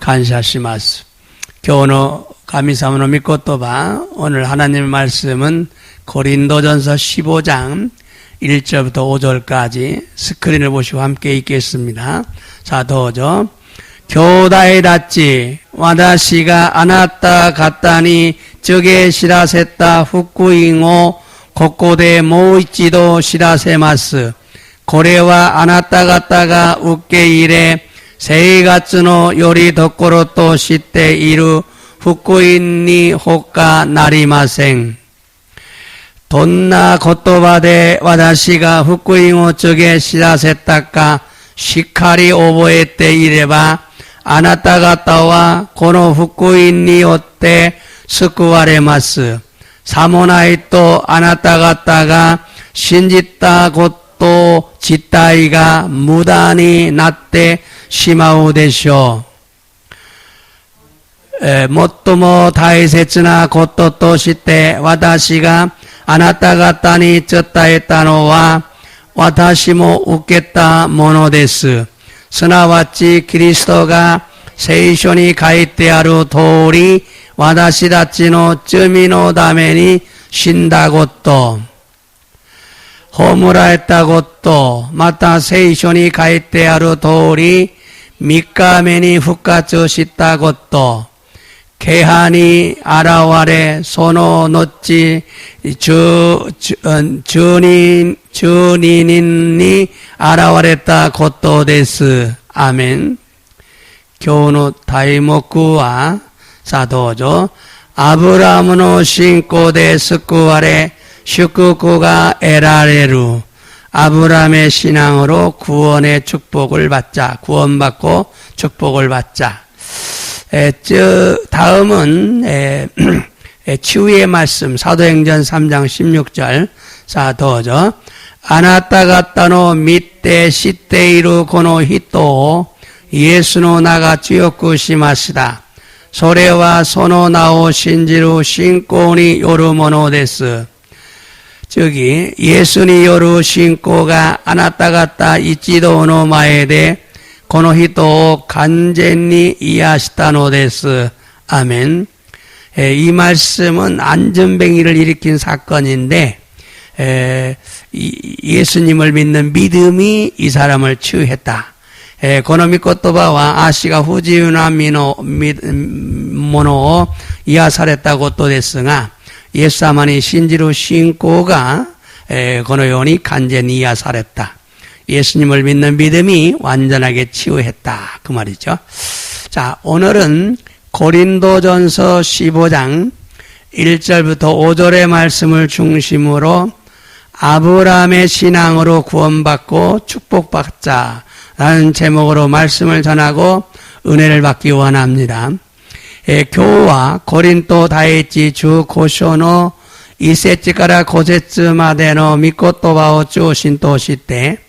感謝します。 교훈의 가미사무노 미코토바. 오늘 하나님의 말씀은 고린도전서 15장 1절부터 5절까지 스크린을 보시고 함께 읽겠습니다. 자, 도저. 교다이 다치 와다시가 아나타 갔다니 저게 시라세타 후쿠잉오 고코데 모이치도 시라세마스. 고래와 아나타 갔다가 웃게 이래 세이가츠노 요리 덕고로 또 시때 이루 후쿠인니 호까 나리마생. 돈나 고토바데 와다시가 후쿠잉오 쪽에 시라세타까 시카리 오보에 때 이래봐 아나타 갔다와 고노 후쿠인니 오때 스쿠와레마스. 사모나이 또 아나타 갔다가 신짓다 곧또 짓다이가 무단히 나때 시마우 되쇼. 모토모 다이세츠나 곧또 또 시때 와다시가 아나타 갔다니 쩌다 했다노와 와다시모 웃겠다 모노데스. 스나와치 그리스도가 세이쇼니 가이테아루 도리 와다시다치노 쯔미노 다메니 신다고또 호무라 했다고또 마타 세이쇼니 가이테아루 도리 미카메니 후카츠 시다고또 개하니 아라와레 소노 노치 주니니 아라와레타 고토 데스. 아멘. 교훈의 다이모쿠와 사도죠. 아브라함의 신고대 스쿠와레 슈쿠쿠가 에라레루. 아브라함의 신앙으로 구원의 축복을 받자. 구원받고 축복을 받자. 다음은 치유의 말씀 사도행전 3장 16절 사도죠. 아나타 갔다노 밑대 시테이루 고노 히토 예수노 나가 찌요쿠 시마시다. 소레와 소노 나오 신지루 신고니 요르모노 데스. 저기 예수니 요르 신고가 아나타 갔다 이치도노 마에데 고노히토 간제니 이야시타노 데스. 아멘. 이 말씀은 안전뱅이를 일으킨 사건인데 예수님을 믿는 믿음이 이 사람을 치유했다. 고노미코토바와 아시가 후지유나 모노 이야사랬다고 또 됐으나 예수사만이 신지루 신고가 고노요니 간제니 이야사랬다. 예수님을 믿는 믿음이 완전하게 치유했다. 그 말이죠. 자, 오늘은 고린도전서 15장 1절부터 5절의 말씀을 중심으로 아브라함의 신앙으로 구원받고 축복받자라는 제목으로 말씀을 전하고 은혜를 받기 원합니다. 교와 고린도 다이치 주 고쇼노 이세치카라 고세츠마데노 미코토바오 주 신토시때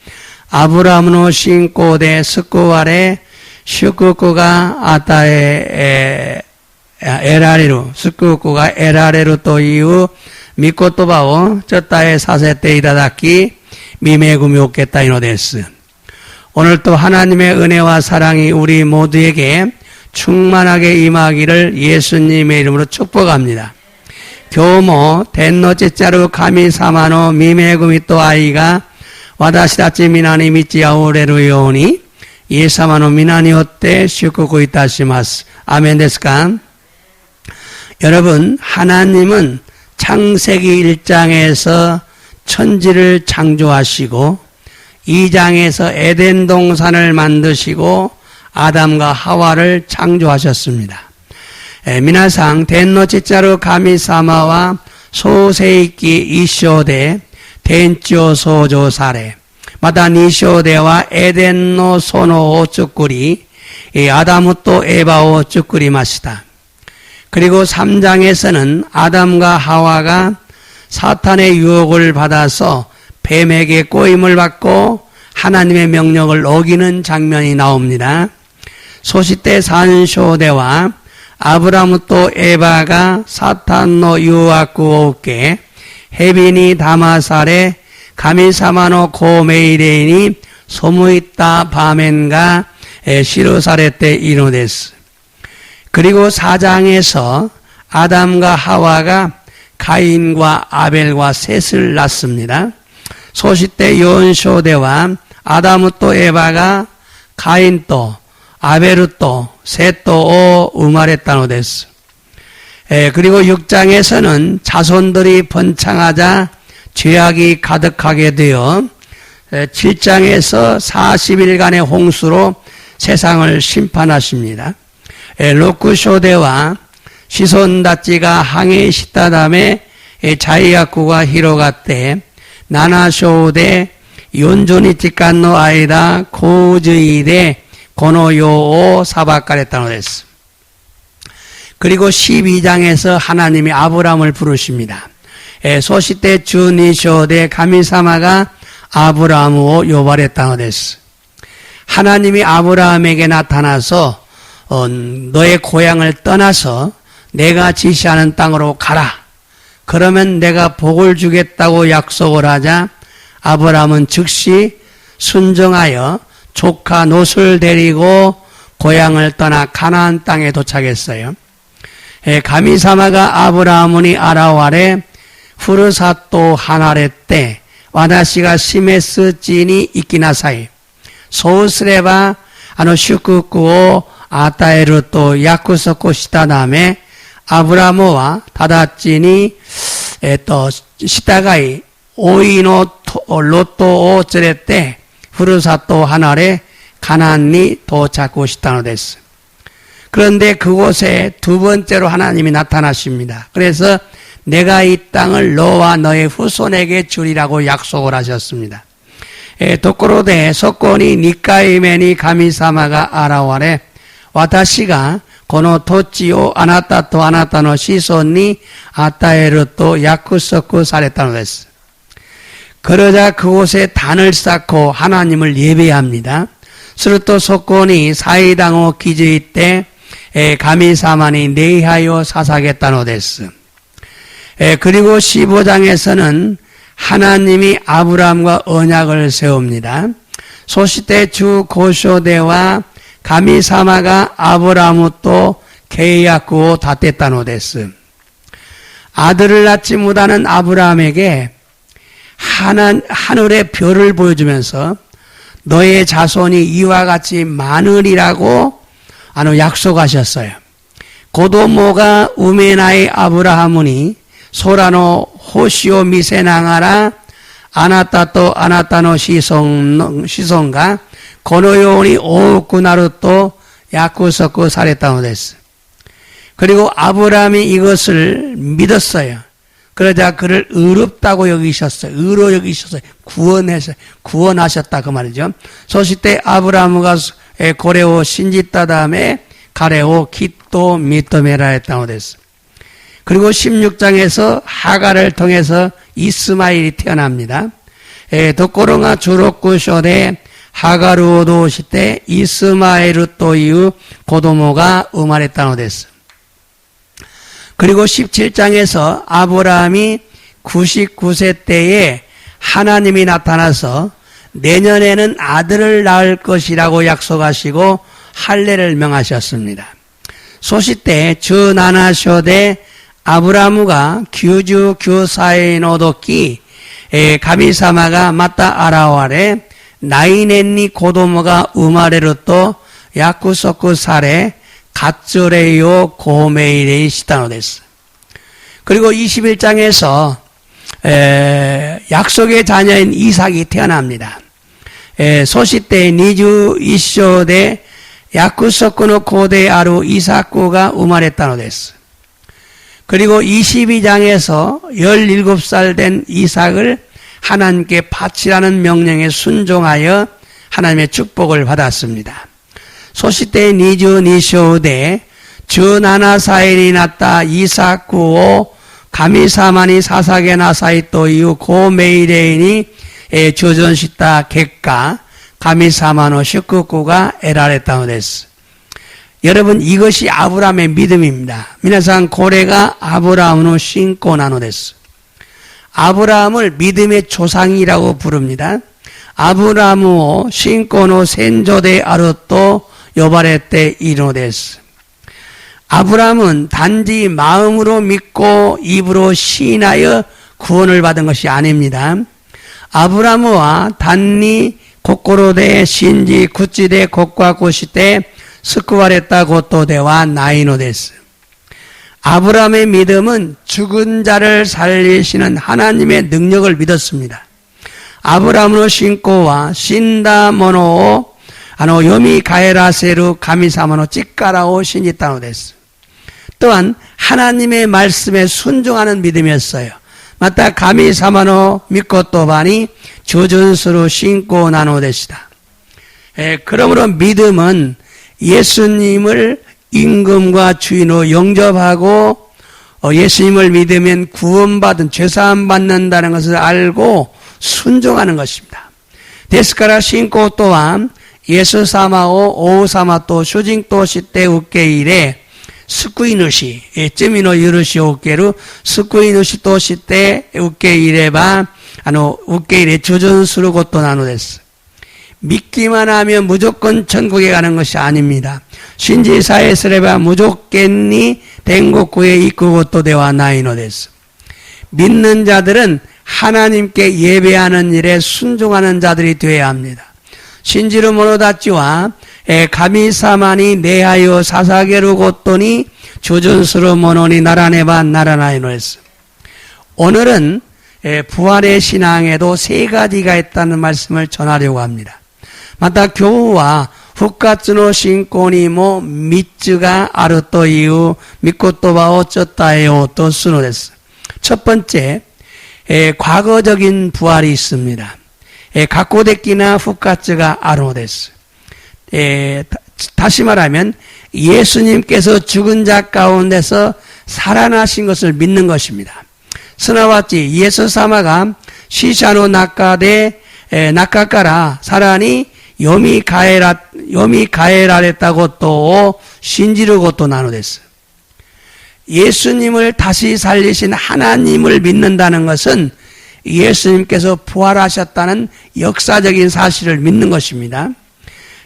아브라함노 신고대 스쿠와레 슈쿠쿠가 아타에 에라레루 스쿠쿠가 에라레루 또 이후 미코토바오 쩌따에 사세테 이다다키 미메구미 오겠다 이노데스. 오늘 또 하나님의 은혜와 사랑이 우리 모두에게 충만하게 임하기를 예수님의 이름으로 축복합니다. 교모 덴노치짜루 카미사마노 미메구미 또 아이가 와다시다치 미나니 미치아오레루 요니 예사마노 미나니 오떼 슈쿠쿠 이타시마스. 아멘 데스까? 여러분, 하나님은 창세기 1장에서 천지를 창조하시고 2장에서 에덴 동산을 만드시고 아담과 하와를 창조하셨습니다. 미나상 덴노치짜루 가미사마와 소세이키 이쇼데 덴치오 소조사레 마다 니쇼데와 에덴노 소노오 쭈꾸리 아담우 또 에바오 쭈꾸리 마시다. 그리고 3장에서는 아담과 하와가 사탄의 유혹을 받아서 뱀에게 꼬임을 받고 하나님의 명령을 어기는 장면이 나옵니다. 소시테 산쇼대와 아브라함 또 에바가 사탄노 유아쿠오케 헤비니 다마사레 가미사마노 고메이레이니 소무이타 바멘가 시루사레테 이노데스. 그리고 4장에서 아담과 하와가 가인과 아벨과 셋을 낳습니다. 소시때 요온쇼대와 아담 또 에바가 가인 또 아벨 또 셋 또 우마레따노 데스. 그리고 6장에서는 자손들이 번창하자 죄악이 가득하게 되어 7장에서 40일간의 홍수로 세상을 심판하십니다. 로쿠쇼대와 시손다찌가 항해 시타담에 자이야쿠가 히로가때 나나쇼데 연존이치칸노 아이다 고즈이데 고노요오 사바카레타노 데스. 그리고 12장에서 하나님이 아브라함을 부르십니다. 소시때 주니쇼데 가미사마가 아브라함오 요바레타노 데스. 하나님이 아브라함에게 나타나서 너의 고향을 떠나서 내가 지시하는 땅으로 가라. 그러면 내가 복을 주겠다고 약속을 하자 아브라함은 즉시 순종하여 조카 롯을 데리고 고향을 떠나 가나안 땅에 도착했어요. 가미사마가 아브라함이 아라와레 후르사또 하나레 때 와다시가 시메스 찐이 이끼나사이 소스레바 슈쿠쿠오 아타에르 또 야쿠소코 시타다음에 아브라모와 다다찐이 또 시타가이 오이노 로또 오츠레 때 후르사또 하나레 가나안이 도착고 시타노 데스. 그런데 그곳에 두 번째로 하나님이 나타나십니다. 그래서 내가 이 땅을 너와 너의 후손에게 주리라고 약속을 하셨습니다. 도코로데 소코니 니카이메니 가미사마가 아라와레 와타시가 고노 토치오 아나타토 아나타노 시손니 아타에르 또 야쿠소쿠 사레타노 데스. 그러자 그곳에 단을 쌓고 하나님을 예배합니다. 스루토 소코니 사이당오 기즈이 때 가미사마니 네이하요 사사겠다노 데스. 그리고 15장에서는 하나님이 아브라함과 언약을 세웁니다. 소시때 주 고쇼대와 가미사마가 아브라함 또 계약고 다떼따노 데스. 아들을 낳지 못하는 아브라함에게 하늘의 별을 보여주면서 너의 자손이 이와 같이 많으리라고 약속하셨어요. 고도모가 우메나의 아브라함이 소라노 호시오 미세나가라 아나타또 아나타노 시송가 고노요니 오쿠나루또 야쿠소쿠 사레타노 데스. 그리고 아브라함이 이것을 믿었어요. 그러자 그를 의롭다고 여기셨어요. 의로 여기셨어요. 구원하셨다 그 말이죠. 소시때 아브라함가 고레오 신지따 다음에 가레오 기또 미토메라 했다고 됐어. 그리고 16장에서 하가를 통해서 이스마엘이 태어납니다. 도코로가 주로쿠쇼데 하가루오도 시때 이스마엘을 또 이후 고도모가 우마레타노 됐어. 그리고 17장에서 아브라함이 99세 때에 하나님이 나타나서 내년에는 아들을 낳을 것이라고 약속하시고 할례를 명하셨습니다. 소시때 주 나나쇼데 아브라함가 규주 규사이노도키 가미사마가 마타 아라와레 나이넨니 고도모가 우마레로 또 야쿠소쿠 사레 갓조레요 고메이레이 시타노 데스. 그리고 21장에서 약속의 자녀인 이삭이 태어납니다. 소시때 니주 이쇼데 야쿠소쿠노 고데 아루 이삭구가 우마레타노 데스. 그리고 22장에서 17살 된 이삭을 하나님께 바치라는 명령에 순종하여 하나님의 축복을 받았습니다. 소시때 니주 니쇼데 주 나나사일이 났다 이삭구오 가미사마니 사사게 나사이또 이후 고메이레인이 주전시타 객가 가미사마노 슈쿠쿠가 에라레타노 데스. 여러분 이것이 아브라함의 믿음입니다. 미나상 고레가 아브라함노 신고나노 데스. 아브라함을 믿음의 조상이라고 부릅니다. 아브라함오 신고노 센조데 아루토 요바레테 이노 데스. 아브라함은 단지 마음으로 믿고 입으로 시인하여 구원을 받은 것이 아닙니다. 아브라함과 단니 고코로데 신지 구찌데 고과 고시데 스쿠와레타 고토데와 나이노 데스. 아브라함의 믿음은 죽은 자를 살리시는 하나님의 능력을 믿었습니다. 아브라함의 신고와 신다모노 요미 가에라세루 가미사모노 찌까라오 신지타노 데스. 또한 하나님의 말씀에 순종하는 믿음이었어요. 마타 가미사마노 믿고또바니 조준수로 신고 나노데시다. 그러므로 믿음은 예수님을 임금과 주인으로 영접하고 예수님을 믿으면 구원받은 죄사함 받는다는 것을 알고 순종하는 것입니다. 데스카라 신고 또한 예수 사마오 오우 사마 또 쇼징 또 시때 우케이레 스쿠이누시 쯔미노 유르시 오케루 스쿠이누시 또 시때 우케이레바 우케이레 조전수로 것도 나누됐어. 믿기만 하면 무조건 천국에 가는 것이 아닙니다. 신지사에스레바 무조건니 den국구에 이끄고 또 대와 나이노 됐어. 믿는 자들은 하나님께 예배하는 일에 순종하는 자들이 되어야 합니다. 신지루 모노다치와 가미사마니 내하여 사사게루 고토니 조전수로 모노니 나라네바 나라나이노 했어. 오늘은 부활의 신앙에도 세 가지가 있다는 말씀을 전하려고 합니다. 마타 교우와 후카츠노 신코니 모 미츠가 아르토 이후 미코토바 오쩌타에오 또 스노데스. 첫 번째, 과거적인 부활이 있습니다. 가코데키나 후카츠가 아르노데스. 다시 말하면 예수님께서 죽은 자 가운데서 살아나신 것을 믿는 것입니다. 스나와치 예수 사마가 시샤노 나카데 나카카라 사라니 요미 가에라랬다고 또 신지르고 또 나누됐어. 예수님을 다시 살리신 하나님을 믿는다는 것은 예수님께서 부활하셨다는 역사적인 사실을 믿는 것입니다.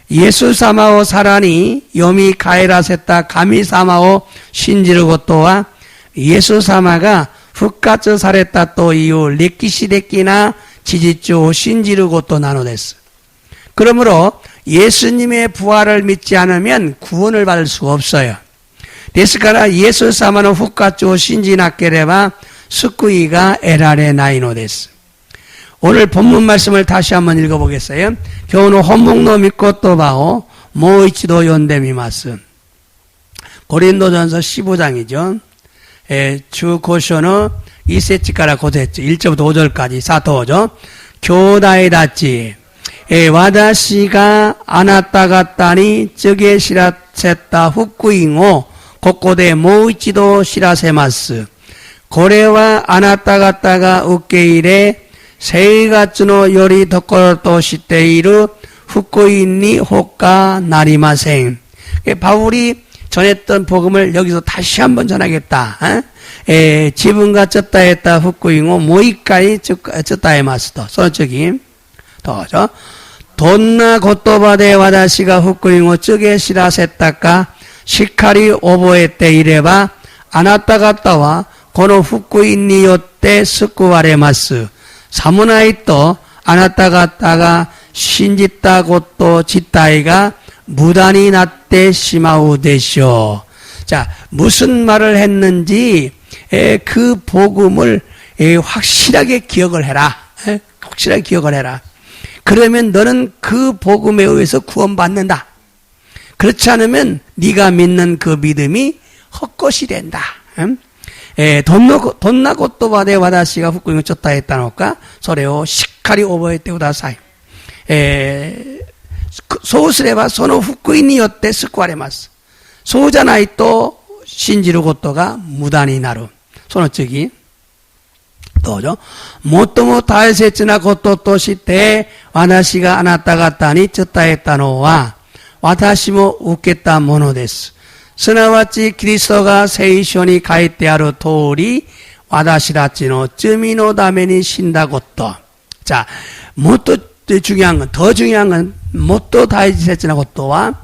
예수 사마오 사라니 요미 가에라세타 가미 사마오 신지르고 또와 예수 사마가復活 されたという歴史的な事実を信じることなのです. 그러므로 예수님의 부활을 믿지 않으면 구원을 받을 수가 없어요. ですから예수様の復活を信じなければ救いが得られないのです. 오늘 본문 말씀을 다시 한번 읽어보겠어요. 今日の本文の御言葉をもう一度読んでみます. 고린도전서 15장이죠. 주 고쇼는 2節から5節 1절부터 5절까지 4頭죠. 兄弟たち、私があなた方に告げ知らせた福音をここでもう一度知らせます。これはあなた方が受け入れ、生活のよりところとしている福音に他なりません. 바울이 전했던 복음을 여기서 다시 한번 전하겠다. 지분가 쩌다 했다 후쿠잉오 모이까이 쩌다 해마스도. 소적이 더죠. 돈나 고토바데 와다시가 후쿠잉오 쩌게 시라세타까 시카리 오보에때 이래바 아나타가타와 고노 후쿠인によって救われます. 사무나이 또 아나타가타가 신짓다 고토 짓다이가 무단히 나때 시마우 되쇼. 자, 무슨 말을 했는지 그 복음을 확실하게 기억을 해라. 확실하게 기억을 해라. 그러면 너는 그 복음에 의해서 구원받는다. 그렇지 않으면 네가 믿는 그 믿음이 헛것이 된다. 돈나 고토바데 와다시가 후쿠잉을 쫓다 했다노까 소레오 시카리 오버에테 우다사이. そうすればその福音によって救われます。そうじゃないと信じることが無駄になる。その次。どうぞ。最も大切なこととして私があなた方に伝えたのは私も受けたものです。すなわちキリストが聖書に書いてある通り私たちの罪のために死んだこと。자、もっと중요한 건, 더 중요한 건, もっと大切なことは、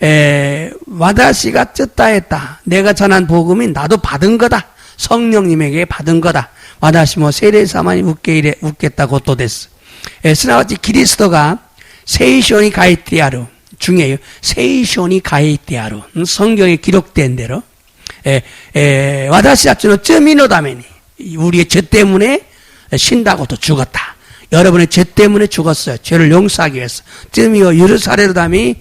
와다시가 쩌다 했다. 내가 전한 복음이 나도 받은 거다. 성령님에게 받은 거다. 와다시 뭐 세례사만이 웃겠다고 또 됐어. 스나와치 그리스도가 세이쇼니 가이티아루 중요해요. 세이쇼니 가이티아루 성경에 기록된 대로 와다시 자츠노 쯔미노다메니 우리의 죄 때문에 신다고도 죽었다. 여러분의 죄 때문에 죽었어요. 죄를 용서하기 위해서. 쯔미오 유르사레르다미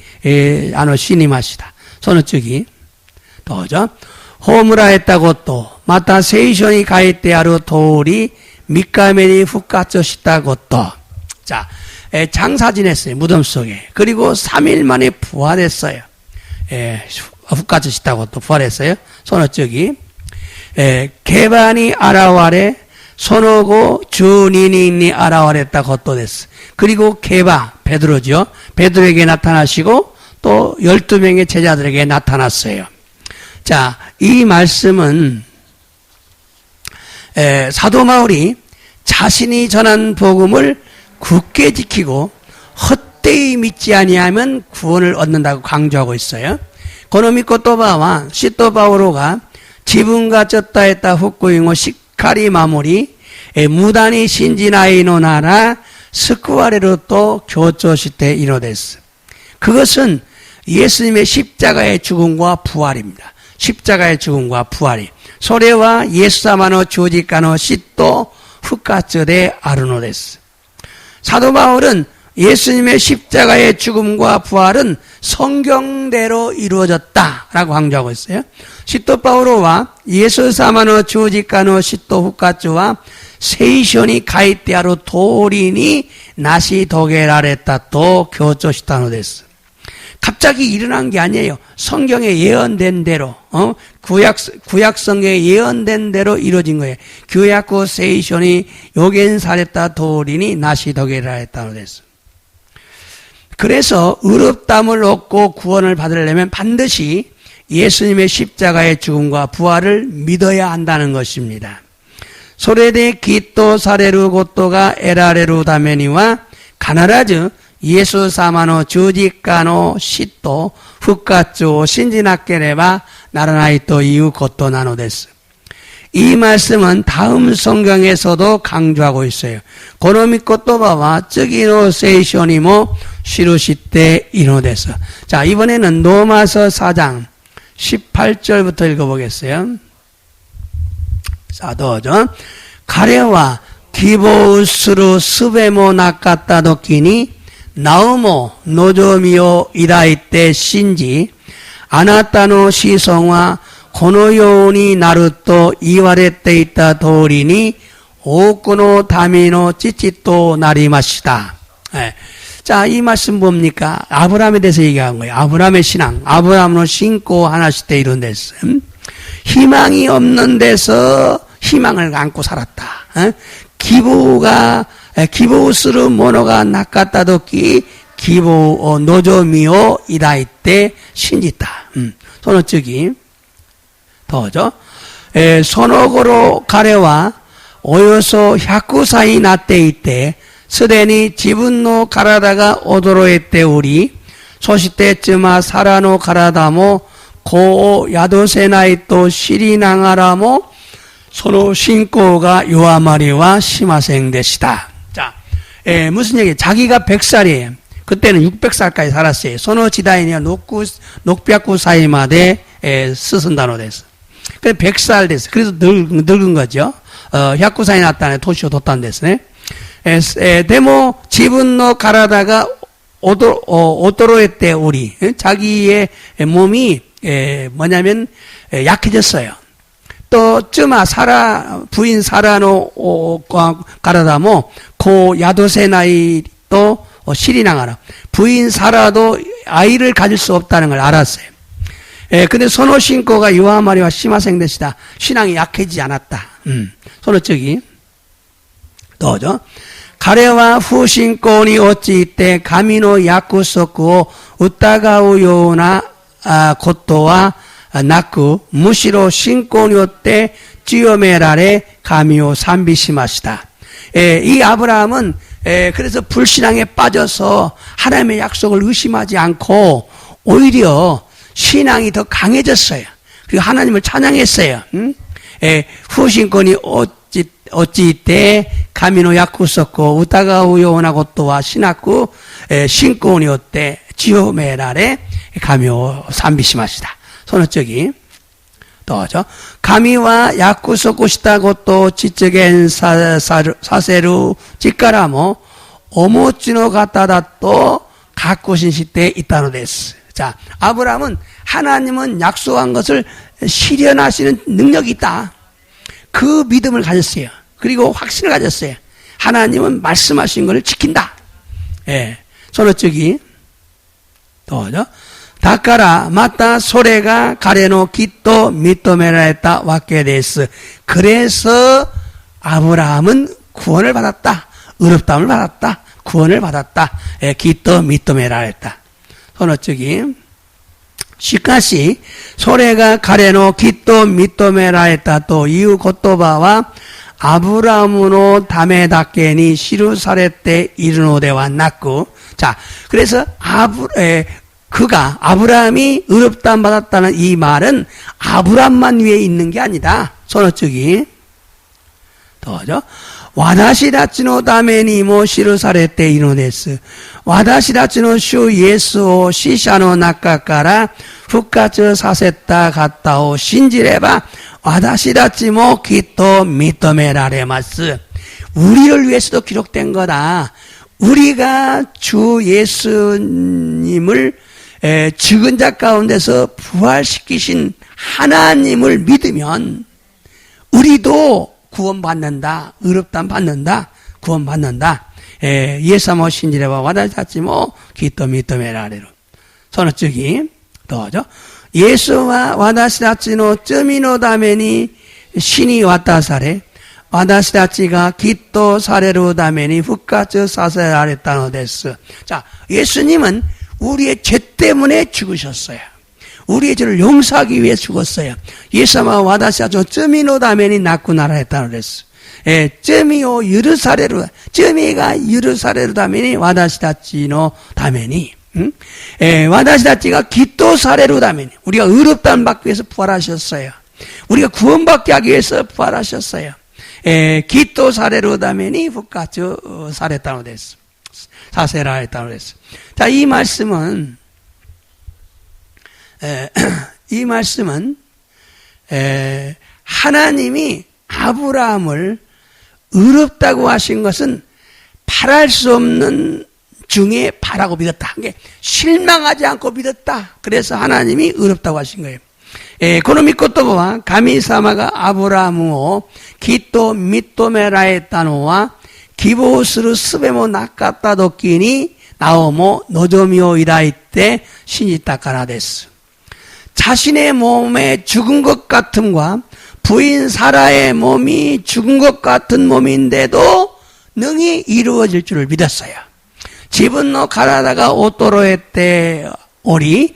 아노 시니마시다. 소노츠기 또죠. 호무라 했다고 또 마타 세이쇼니 가이테아루 도리 미카메니 훅가쩌 시다고 또. 자, 장사 지냈어요. 무덤 속에. 그리고 3일 만에 부활했어요. 훅가쩌 시다고 또 부활했어요. 소노츠기 개반이 아라와레 손오고 주니니 아라와랬다 것도 됐어. 그리고 게바 베드로죠. 베드로에게 나타나시고 또 12명의 제자들에게 나타났어요. 자, 이 말씀은 사도 바울이 자신이 전한 복음을 굳게 지키고 헛되이 믿지 아니하면 구원을 얻는다고 강조하고 있어요. 고노미코 또바와 시또 바오로가 지분가 쩌다 했다 훅구잉오 시카리 마무리 무단히 신지나이노 나라 스쿠아레로 또 교조시테 이노데스. 그것은 예수님의 십자가의 죽음과 부활입니다. 십자가의 죽음과 부활이 소레와 예수사마노 조지카노 시또 훅가쩌데 아르노데스. 사도 바울은 예수님의 십자가의 죽음과 부활은 성경대로 이루어졌다라고 강조하고 있어요. 시또 바오로와 예수사마노 조지카노 시또 훅가쩌와 세이쇼니 가이테아로 도리니 나시 도게라레타 또 교조시타노 데스. 갑자기 일어난 게 아니에요. 성경에 예언된 대로, 구약 성경에 예언된 대로 이루어진 거예요. 규약고 세이쇼니 요겐사레타 도리니 나시 도게라레타노 데스. 그래서 의롭다함을 얻고 구원을 받으려면 반드시 예수님의 십자가의 죽음과 부활을 믿어야 한다는 것입니다. 소레데 기또 사레루 고토가 에라레루 다메니와 가나라즈 예수 사마노 주지카노 시또 훅가쪼 신지나케레바 나라나이토 이유 고토 나노데스. 이 말씀은 다음 성경에서도 강조하고 있어요. 고노미코 또바와 쯔기노 세이쇼니모 시루시테 이노데스. 자, 이번에는 로마서 4장 18절부터 읽어보겠어요. 사도죠. 가레와 기보우스루 스베모 나카타도키니 나우모 노조미오 이라이테 신지 아나타노 시성화 고노요니 나루토 이와레테 있다 도리니 오쿠노 다미노 찌찌또 나리마시다. 자, 이 말씀 뭡니까? 아브라함에 대해서 얘기한 거예요. 아브라함의 신앙, 아브라함으로 신고 하나시대 이런 데서 희망이 없는 데서 희망을 안고 살았다. 기보우스르 모노가 나카타도키 기보 노조미오 이라이테 신지다. 소노츠기 더죠. 소노고로 가레와 오요소 100歳 なっていてすでに自分の体が衰えており、そして妻サラの体も子を宿せないと知りながらもその信仰が弱まりはしませんでした. 자, 무슨 얘기예요? 자기가 100살이에요. 그때는 600살까지 살았어요. 소노 지다이니와 녹백구 사이마데 스승단어 됐어. 그래서 100살 됐어. 그래서 늙은 거죠. 100歳 났다네. 도시오 뒀단 됐네. でも 지분노 가라다가 오도로했대 우리. 자기의 몸이 뭐냐면 약해졌어요. 또 쯔마 사라 부인 사라노 가라다모 고 야도세나이 또 시리나가라. 부인 사라도 아이를 가질 수 없다는 걸 알았어요. 근데 선호 신고가 요하마리와 시마생데시다. 신앙이 약해지지 않았다. 선호 쪽이 또죠. 가레와 후신권이 어찌 이때 가미노 야쿠소쿠오 우타가우 요나 고토와 나쿠 무시로 신권이 어때 찌요메라레 가미오 산비시마시다. 이 아브라함은 그래서 불신앙에 빠져서 하나님의 약속을 의심하지 않고 오히려 신앙이 더 강해졌어요. 그리고 하나님을 찬양했어요. 후신권이 어찌 때 가미노 야쿠소코 우타가우 요나고 또와 시나쿠 신권이 어때 지오메라레 가미오 산비시마시다. 손어쩌기 또죠. 가미와 야쿠소코 시다고 또 지적엔 사세루 직가라모 오모치노 가타다 또 가꾸신 시대에 있다노 데스. 자, 아브라함은 하나님은 약속한 것을 실현하시는 능력이 있다. 그 믿음을 가졌어요. 그리고 확신을 가졌어요. 하나님은 말씀하신 것을 지킨다. 예. 손어쩌기 또죠. 다카라 마타 소레가 가레노 기토 미토메라했다 왔게 데스. 그래서 아브라함은 구원을 받았다. 의롭다함을 받았다. 구원을 받았다. 기토 미토메라했다. 손어쩌기. 시카시 소레가 가레노 기토 미토메라했다. 또 이후 고토바와 아브라함으로 다메다케니 시루사레 때 이르노데와 났고. 자, 그래서 아브라함이 의롭다함 받았다는 이 말은 아브라함만 위에 있는 게 아니다. 손어쩌기. 더죠. 와다시라치노 다메니 모 시루사레 때 이노데스. 와다시라치노 슈 예수오 시샤노 나카카라 후카츠 사세타 갔다오 신지레바 와다시라치 모 기토 미토메라레마스. 우리를 위해서도 기록된 거다. 우리가 주 예수님을 죽은 자 가운데서 부활시키신 하나님을 믿으면 우리도 구원받는다. 의롭다함 받는다. 구원받는다. 예사모 신지레와 와다시다치모 기토 미토메라레로. 손어쩌기 또죠. 예수와 와다시다치노 쩌미노 다메니 신이 왔다사레 와다시다치가 기토 사레로 다메니 후카츠 사세라레타노 데스. 자, 예수님은 우리의 죄 때문에 죽으셨어요. 우리의 죄를 용서하기 위해 죽었어요. 예수와 와다시다치노 쩌미노 다메니 나쿠나라 했다노 데스. 쩌미오 유르사레로, 쩌미가 유르사레로 다메니 와다시다치노 다메니. 와다시다치가 기토 사레로 다메니. 우리가 의롭다함 받기 위해서 부활하셨어요. 우리가 구원받게 하기 위해서 부활하셨어요. 기토 사레로 다메니 후카츠 사레타노 데스. 사세라 했다노 데스. 자, 이 말씀은 하나님이 아브라함을 의롭다고 하신 것은 바랄 수 없는 중에 바라고 믿었다. 실망하지 않고 믿었다. 그래서 하나님이 의롭다고 하신 거예요. 고노미 코토보와 가미사마가 아브라함をきっと認められたのは希望する術もなかった時になおも望みを抱いて信じたからです。 자신의 몸에 죽은 것 같음과 부인 사라의 몸이 죽은 것 같은 몸인데도 능히 이루어질 줄을 믿었어요. 지분노 가라다가 오토로에 때 오리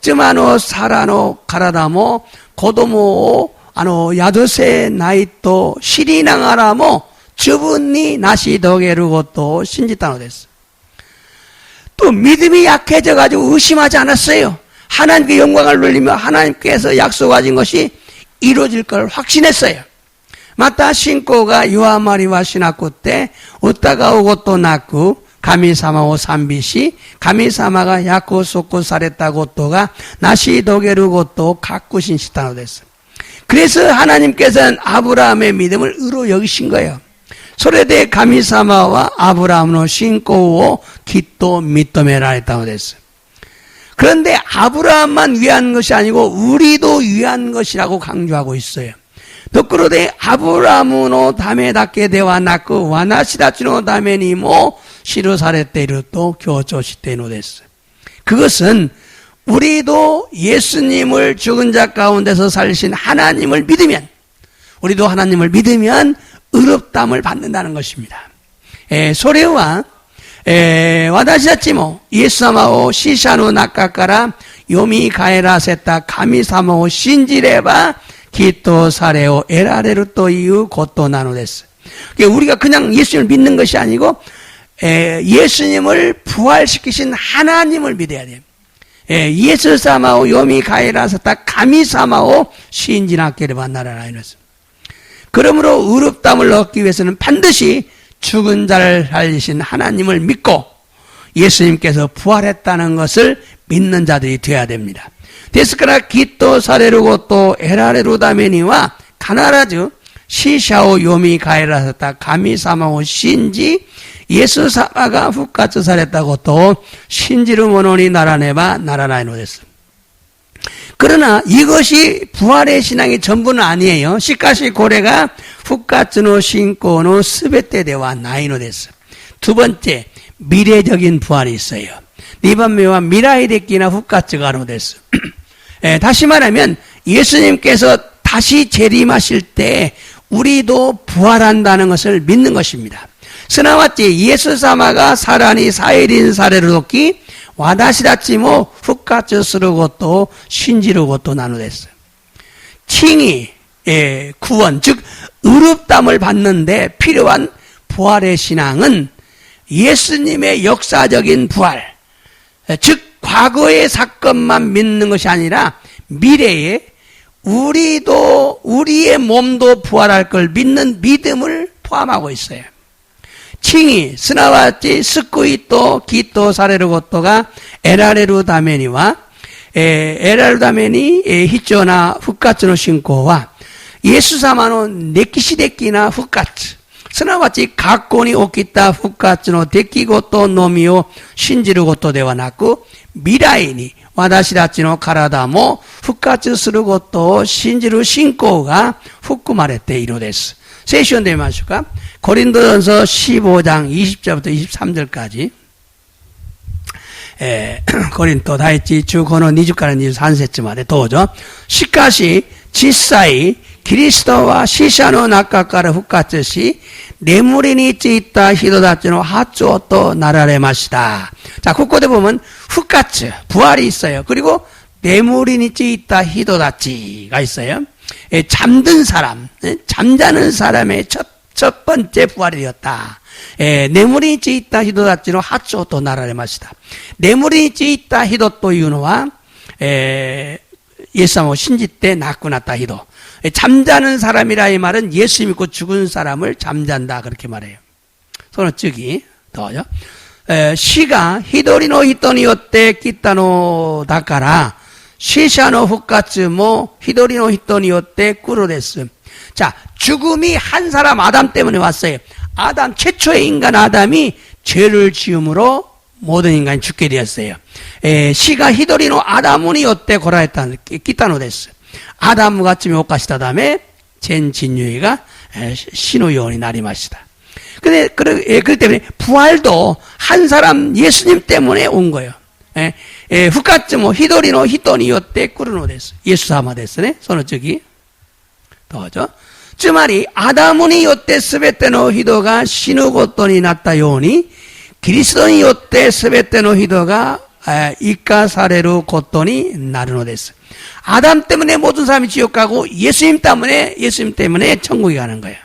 쯔마노 사라노 가라다모 고도모 야도세 나이토 시리나가라모 주분이 나시 도게르고또 신지타노 됐어. 또 믿음이 약해져가지고 의심하지 않았어요. 하나님께 영광을 돌리며 하나님께서 약속하신 것이 이루어질 걸 확신했어요. 마타 신고가 요아마리와 시나쿠 때 웃다가 오고 또 낳고 가미사마오 산비시 가미사마가 야코소코 사랬다고 또가 나시 도게르고 또 가꾸신 시타노 됐어. 그래서 하나님께서는 아브라함의 믿음을 의로 여기신 거예요. 소레데 가미사마와 아브라함의 신고오 기토 미토메라 했다고 됐어. 그런데 아브라함만 위한 것이 아니고 우리도 위한 것이라고 강조하고 있어요. 더꾸로데 아브라함노 다메다케 대와 나크 와나시다치노 다메니모 시루사레테르 또 교조시테노 됐어. 그것은 우리도 예수님을 죽은 자 가운데서 살리신 하나님을 믿으면 우리도 하나님을 믿으면 의롭다함을 받는다는 것입니다. 소레와 와다시다치모 예수사마오 시샤노 나카카라 요미 가에라세타 가미사마오 신지레바 기토 사레오 에라레루 또 이유 고토 나노데스. 우리가 그냥 예수님을 믿는 것이 아니고 예수님을 부활시키신 하나님을 믿어야 돼요. イエス様を蘇らせた神様を信じなければならないのです。그러므로 의롭다함을 얻기 위해서는 반드시 죽은 자를 살리신 하나님을 믿고 예수님께서 부활했다는 것을 믿는 자들이 되어야 됩니다. ですからきっとされることを得られるためには必ず死者を蘇らせた神様を信じイエス様が復活されたことを信じる者にならねばならないのです。 그러나 이것이 부활의 신앙의 전부는 아니에요. しかしこれが復活の信仰の全てではないのです。 두 번째, 미래적인 부활이 있어요. 2番目は未来的な復活があるのです。 다시 말하면 예수님께서 다시 재림하실 때 우리도 부활한다는 것을 믿는 것입니다. すなわちイエス様がさらに再臨されるとき私たちも復活することを信じることなのです。 칭의, 구원, 즉 의롭다함을 받는데 필요한 부활의 신앙은 예수님의 역사적인 부활, 즉 과거의 사건만 믿는 것이 아니라 미래에 우리도 우리의 몸도 부활할 걸 믿는 믿음을 포함하고 있어요. 칭의すなわち救いと義とされることが得られるためには得られるために必要な復活の信仰はイエス様の歴史的な復活すなわち過去に起きた復活の出来事のみを信じることではなく未来に私たちの体も復活することを信じる信仰が含まれているのです。聖書を読んでみましょうか。コリント전서 15장 20절부터 23절까지 コリント第一中高の20から23節までどうぞ。しかし実際キリストは死者の中から復活し眠りについた人たちの発音となられました。자, ここで보면復活, 부활이 있어요. 그리고眠りについた人たち가 있어요. 잠든 사람, 잠자는 사람의 첫 번째 부활이 되었다. 眠りについた人たちの発音となられました。眠りについた人というのは、イエス様を信じて亡くなった人. 잠자는 사람이라 이 말은 예수 믿고 죽은 사람을 잠잔다 그렇게 말해요.その次, 더죠. 死が一人の人によって来たのだから、死者の復活も一人の人によって来るです. 자, 죽음이 한 사람 아담 때문에 왔어요. 아담, 최초의 인간 아담이 죄를 지음으로 모든 인간이 죽게 되었어요. 시가 히도리노 아담이 요때 고라했다, 기타노 됐어. 아담 같이 묘가시다 다음에 젠 진유이가 신의 요원이 나리마시다. 근데, 그렇기 때문에 부활도 한 사람 예수님 때문에 온 거예요.復活も一人の人によって来るのです。イエス様ですね。その次。どうぞ。つまり、アダムによってすべての人が死ぬことになったように、キリストによってすべての人が生かされることになるのです. 아담 때문에 모든 사람이 지옥 가고 예수님 때문에 천국에 가는 거예요.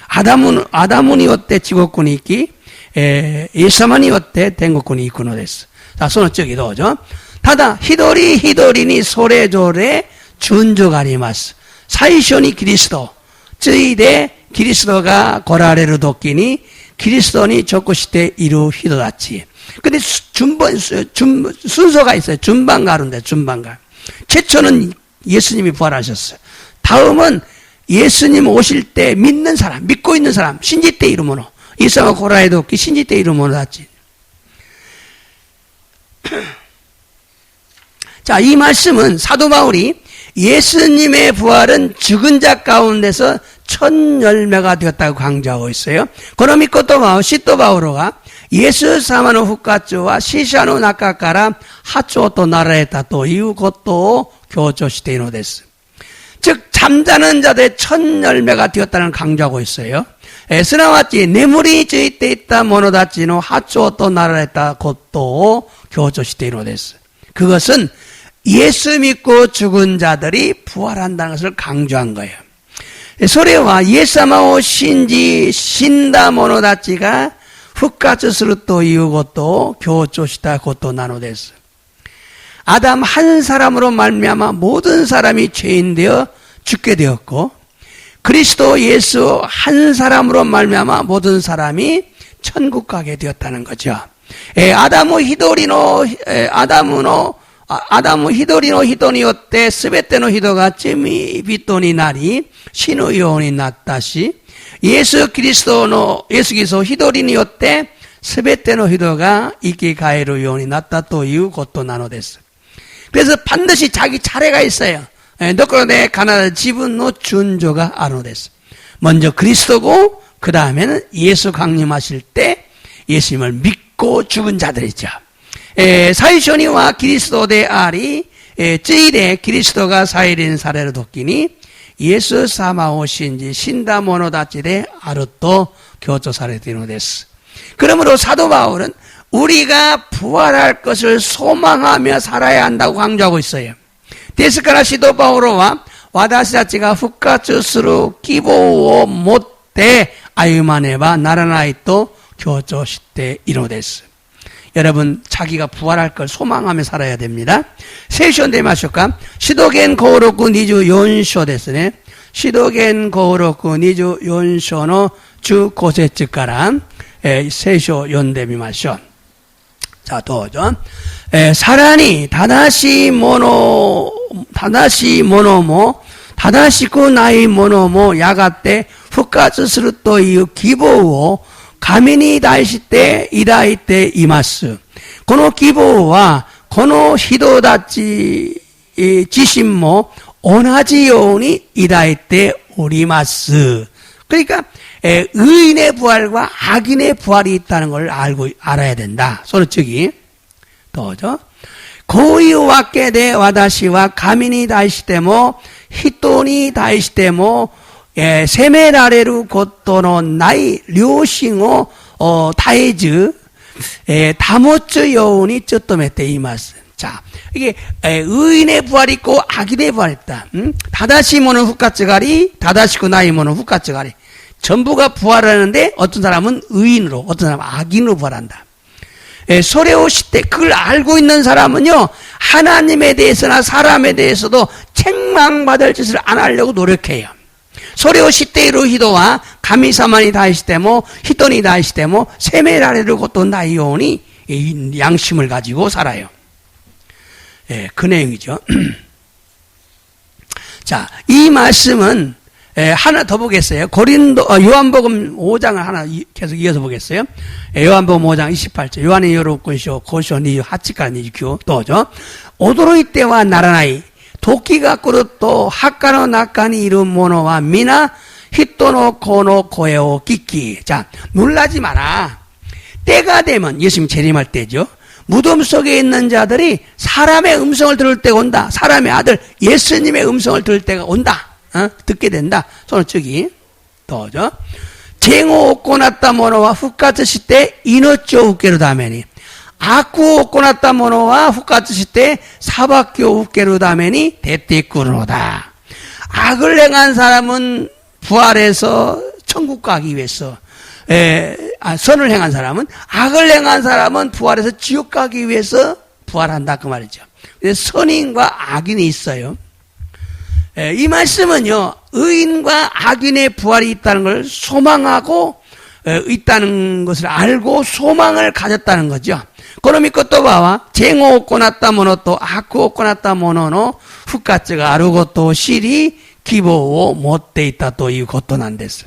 아담은によって地獄に行き、イエス様によって天国に行くのです. 자, その次どうぞ. ただ一人一人にそれぞれ順序があります. 最初にキリスト、次いでキリストが来られる時にキリストに直している人たち. 근데 순서가 있어요. 준방가 하는데 준방가. 최초는 예수님이 부활하셨어요. 다음은 예수님 오실 때 믿는 사람, 믿고 있는 사람, 신지때 이름으로. 예수가 고라에도 없기 신지때 이름으로 하지. 자, 이 말씀은 사도 바울이 예수님의 부활은 죽은 자 가운데서 첫 열매가 되었다고 강조하고 있어요. 그러므로 또 바울, 시또 바울가 예수様の復活は死者の中から発音となられたということを強調しているのです. 즉 잠자는 자들의 첫 열매가 되었다는 강조하고 있어요. すなわち眠りについていた者たちの発音となられたことを強調しているのです. 그것은 예수 믿고 죽은 자들이 부활한다는 것을 강조한 거예요. それはイエス様を信じ死んだ者たちが復活するということを強調したことなのです. 아담 한 사람으로 말미암아 모든 사람이 죄인 되어 죽게 되었고 그리스도 예수 한 사람으로 말미암아 모든 사람이 천국 가게 되었다는 거죠. 아담은 히도니요때 스베테노 히도가 쯤이 비토니 나리 신우요원이 났다시 예수 그리스도 히도리니요때 스베테노 히도가 이키 가에로 요원이 났다 또いうことなのです. 그래서 반드시 자기 차례가 있어요. 너그러네 가나다 지분노 준조가 아노데스. 먼저 그리스도고 그 다음에는 예수 강림하실 때 예수님을 믿고 죽은 자들이죠. 사이쇼니와 그리스도 대 아리 쯔이데 그리스도가 사이린 사례를 돕기니 예수 사마오신지 신다모노다치데 아르토 교조 사례되노데스. 그러므로 사도 바울은 우리가 부활할 것을 소망하며 살아야 한다고 강조하고 있어요. ですから使徒パウロは私たちが復活する希望を持って歩まねばならないと強調しているのです. 여러분 자기가 부활할 걸 소망하며 살아야 됩니다.聖書で見ましょうか. 시도겐 고록 24ですね. 시도겐 고록 24章の15節から聖書を読んでみましょう. 자, どうぞ. 사랑이 다다시 모노 모 다다시くないものもやがて復活するという希望を神に対して抱いています。この希望はこの人たち自身も同じように抱いております. 그러니까 의인의 부활과 악인의 부활이 있다는 걸 알아야 된다. 서로 즉이 또죠. こういうわけで私は神に対しても人に対しても責められることのない良心を絶えず保つように努めています. 자, 이게 의인의 부활이 있고 악인의 부활이 있다. 다다시 모는 후카츠가리, 다다시고 나이 모는 후카츠가리. 전부가 부활하는데 어떤 사람은 의인으로, 어떤 사람은 악인으로 부활한다. 소레오시때 그걸 알고 있는 사람은요, 하나님에 대해서나 사람에 대해서도 책망받을 짓을 안 하려고 노력해요. 소레오시때로 히도와 가미사만이 다이시테모, 히토니 다이시테모, 세메라레를 것도 나이오니 양심을 가지고 살아요. 그 내용이죠. 자, 이 말씀은 하나 더 보겠어요. 요한복음 5장을 하나 계속 이어서 보겠어요. 요한복음 5장 28절. 요한의 요로쿠쇼 고쇼니 하치카니 규 또죠. 오도로이 때와 나라나이 도끼가 꾸르또 하카노 나카니 이룬 모노와 미나 히토노 코노 고에오 끼끼. 자, 놀라지 마라. 때가 되면 예수님 재림할 때죠. 무덤 속에 있는 자들이 사람의 음성을 들을 때가 온다. 사람의 아들 예수님의 음성을 들을 때가 온다. 듣게 된다. 손을 저기 또죠. 쟁오 오고 났다 모노와 후카츠시 때 이노쪼 우케루 다메니 아쿠 오고 났다 모노와 후카츠시 때 사바교 우케루 다메니 데테꾸르노다. 악을 행한 사람은 부활해서 천국 가기 위해서 선을 행한 사람은 악을 행한 사람은 부활해서 지옥 가기 위해서 부활한다 그 말이죠. 선인과 악인이 있어요. 이 말씀은요, 의인과 악인의 부활이 있다는 걸 소망하고 있다는 것을 알고 소망을 가졌다는 거죠. 그러미 것도 봐와 쟁오 오고 났다 모노 또 아쿠 오고 났다 모노노 후카츠가 아르고 또 시리 기보오 못돼 있다 또 이 것도 난데스.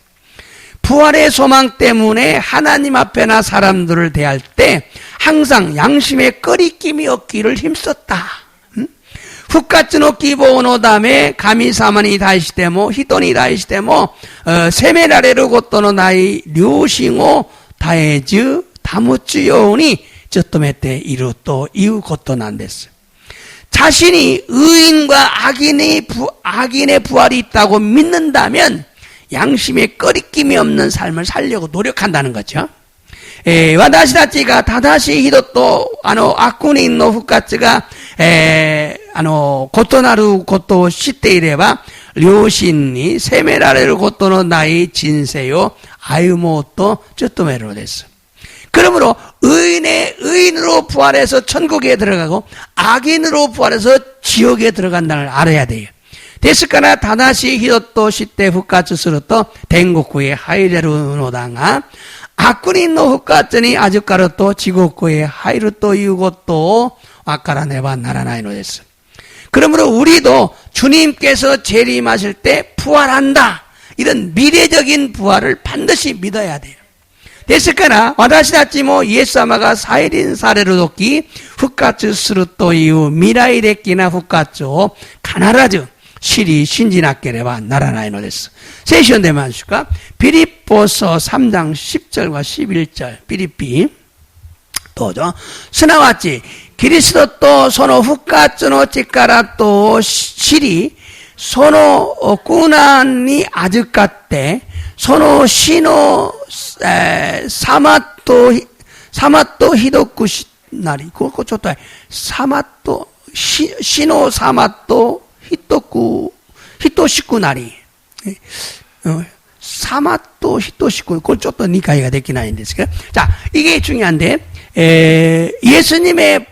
부활의 소망 때문에 하나님 앞에나 사람들을 대할 때 항상 양심의 꺼리낌이 없기를 힘썼다. 후카츠노 기보노 다음에 가미사마니 다이시테모 히토니 다이시테모 세메라레르 고토노 나이 류싱오 다에즈 다무츠요니 쩌토메테 이루 또 이우 고토 난데스. 자신이 의인과 악인의 부활이 있다고 믿는다면 양심에 꺼리낌이 없는 삶을 살려고 노력한다는 거죠. 私たちが正しい人と悪人の復活が異なることを知っていれば良心に責められることのない人生を歩もうと努めるのです。 그러므로 의인으로 부활해서 천국에 들어가고 악인으로 부활해서 지옥에 들어간다는 걸 알아야 돼요. 데스카나 다다시 히도또 시대 후카츠스로또 댕국구의 하이레루노다가 악군이 노 후카츠니 아즈카로 또 지국구의 하이루또 이우고또 와카라 네바 나라나이노 데스. 그러므로 우리도 주님께서 재림하실 때 부활한다. 이런 미래적인 부활을 반드시 믿어야 돼요. ですから、私たちもイエス様が再臨されるとき、復活するという未来的な復活を必ず知り信じなければならないのです。聖書でましょうか。ピリポ書3章10절과 11절、ピリピ、どうぞ。すなわち、キリストとその復活の力とを知り、その苦難に預かって、その死の様とひどくなり、ここちょっと、様と、死の様と等しくなり、様と等しく、これちょっと理解ができないんですけど、자、 이게 중요한데, 예수님의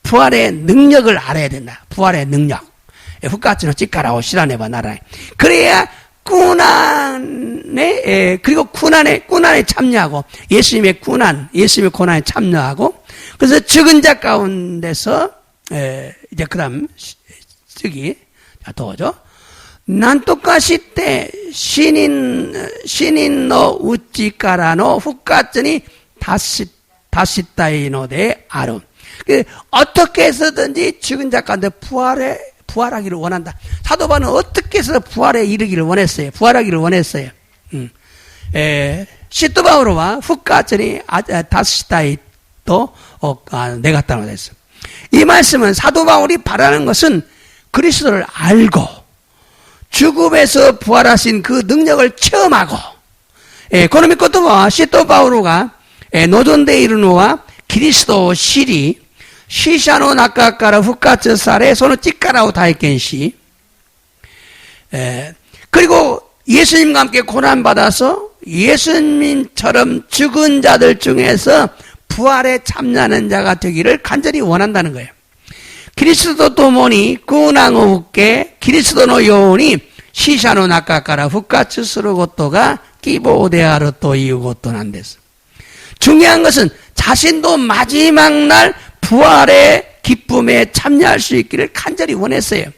부활의 능력을 알아야 된다. 부활의 능력.復活の力を知らねばならない。 그래야 그리고 고난에 참여하고, 예수님의 고난에 참여하고, 그래서 죽은 자 가운데서, 이제 그 다음, 저기, 도죠. なんとかして死人のうちからの復活に達したいのである。 어떻게 해서든지 죽은 자 가운데 부활하기를 원한다. 사도 바울은 어떻게 해서 부활에 이르기를 원했어요. 부활하기를 원했어요. 시토 바울과復活に 達したいと 願ったのです. 이 말씀은 사도 바울이 바라는 것은 그리스도를 알고 죽음에서 부활하신 그 능력을 체험하고, この御言葉はシトバウロが望んでいるのはキリストを知り、死者の中から復活され、その力を体験し、 그리고 예수님과 함께 고난받아서 예수님처럼 죽은 자들 중에서 부활에 참여하는 자가 되기를 간절히 원한다는 거예요. キリストと共に苦難を受け、キリストのように死者の中から復活することが希望であるということなんです. 중요한 것은 자신도 마지막 날 부활의 기쁨에 참여할 수 있기를 간절히 원했어요.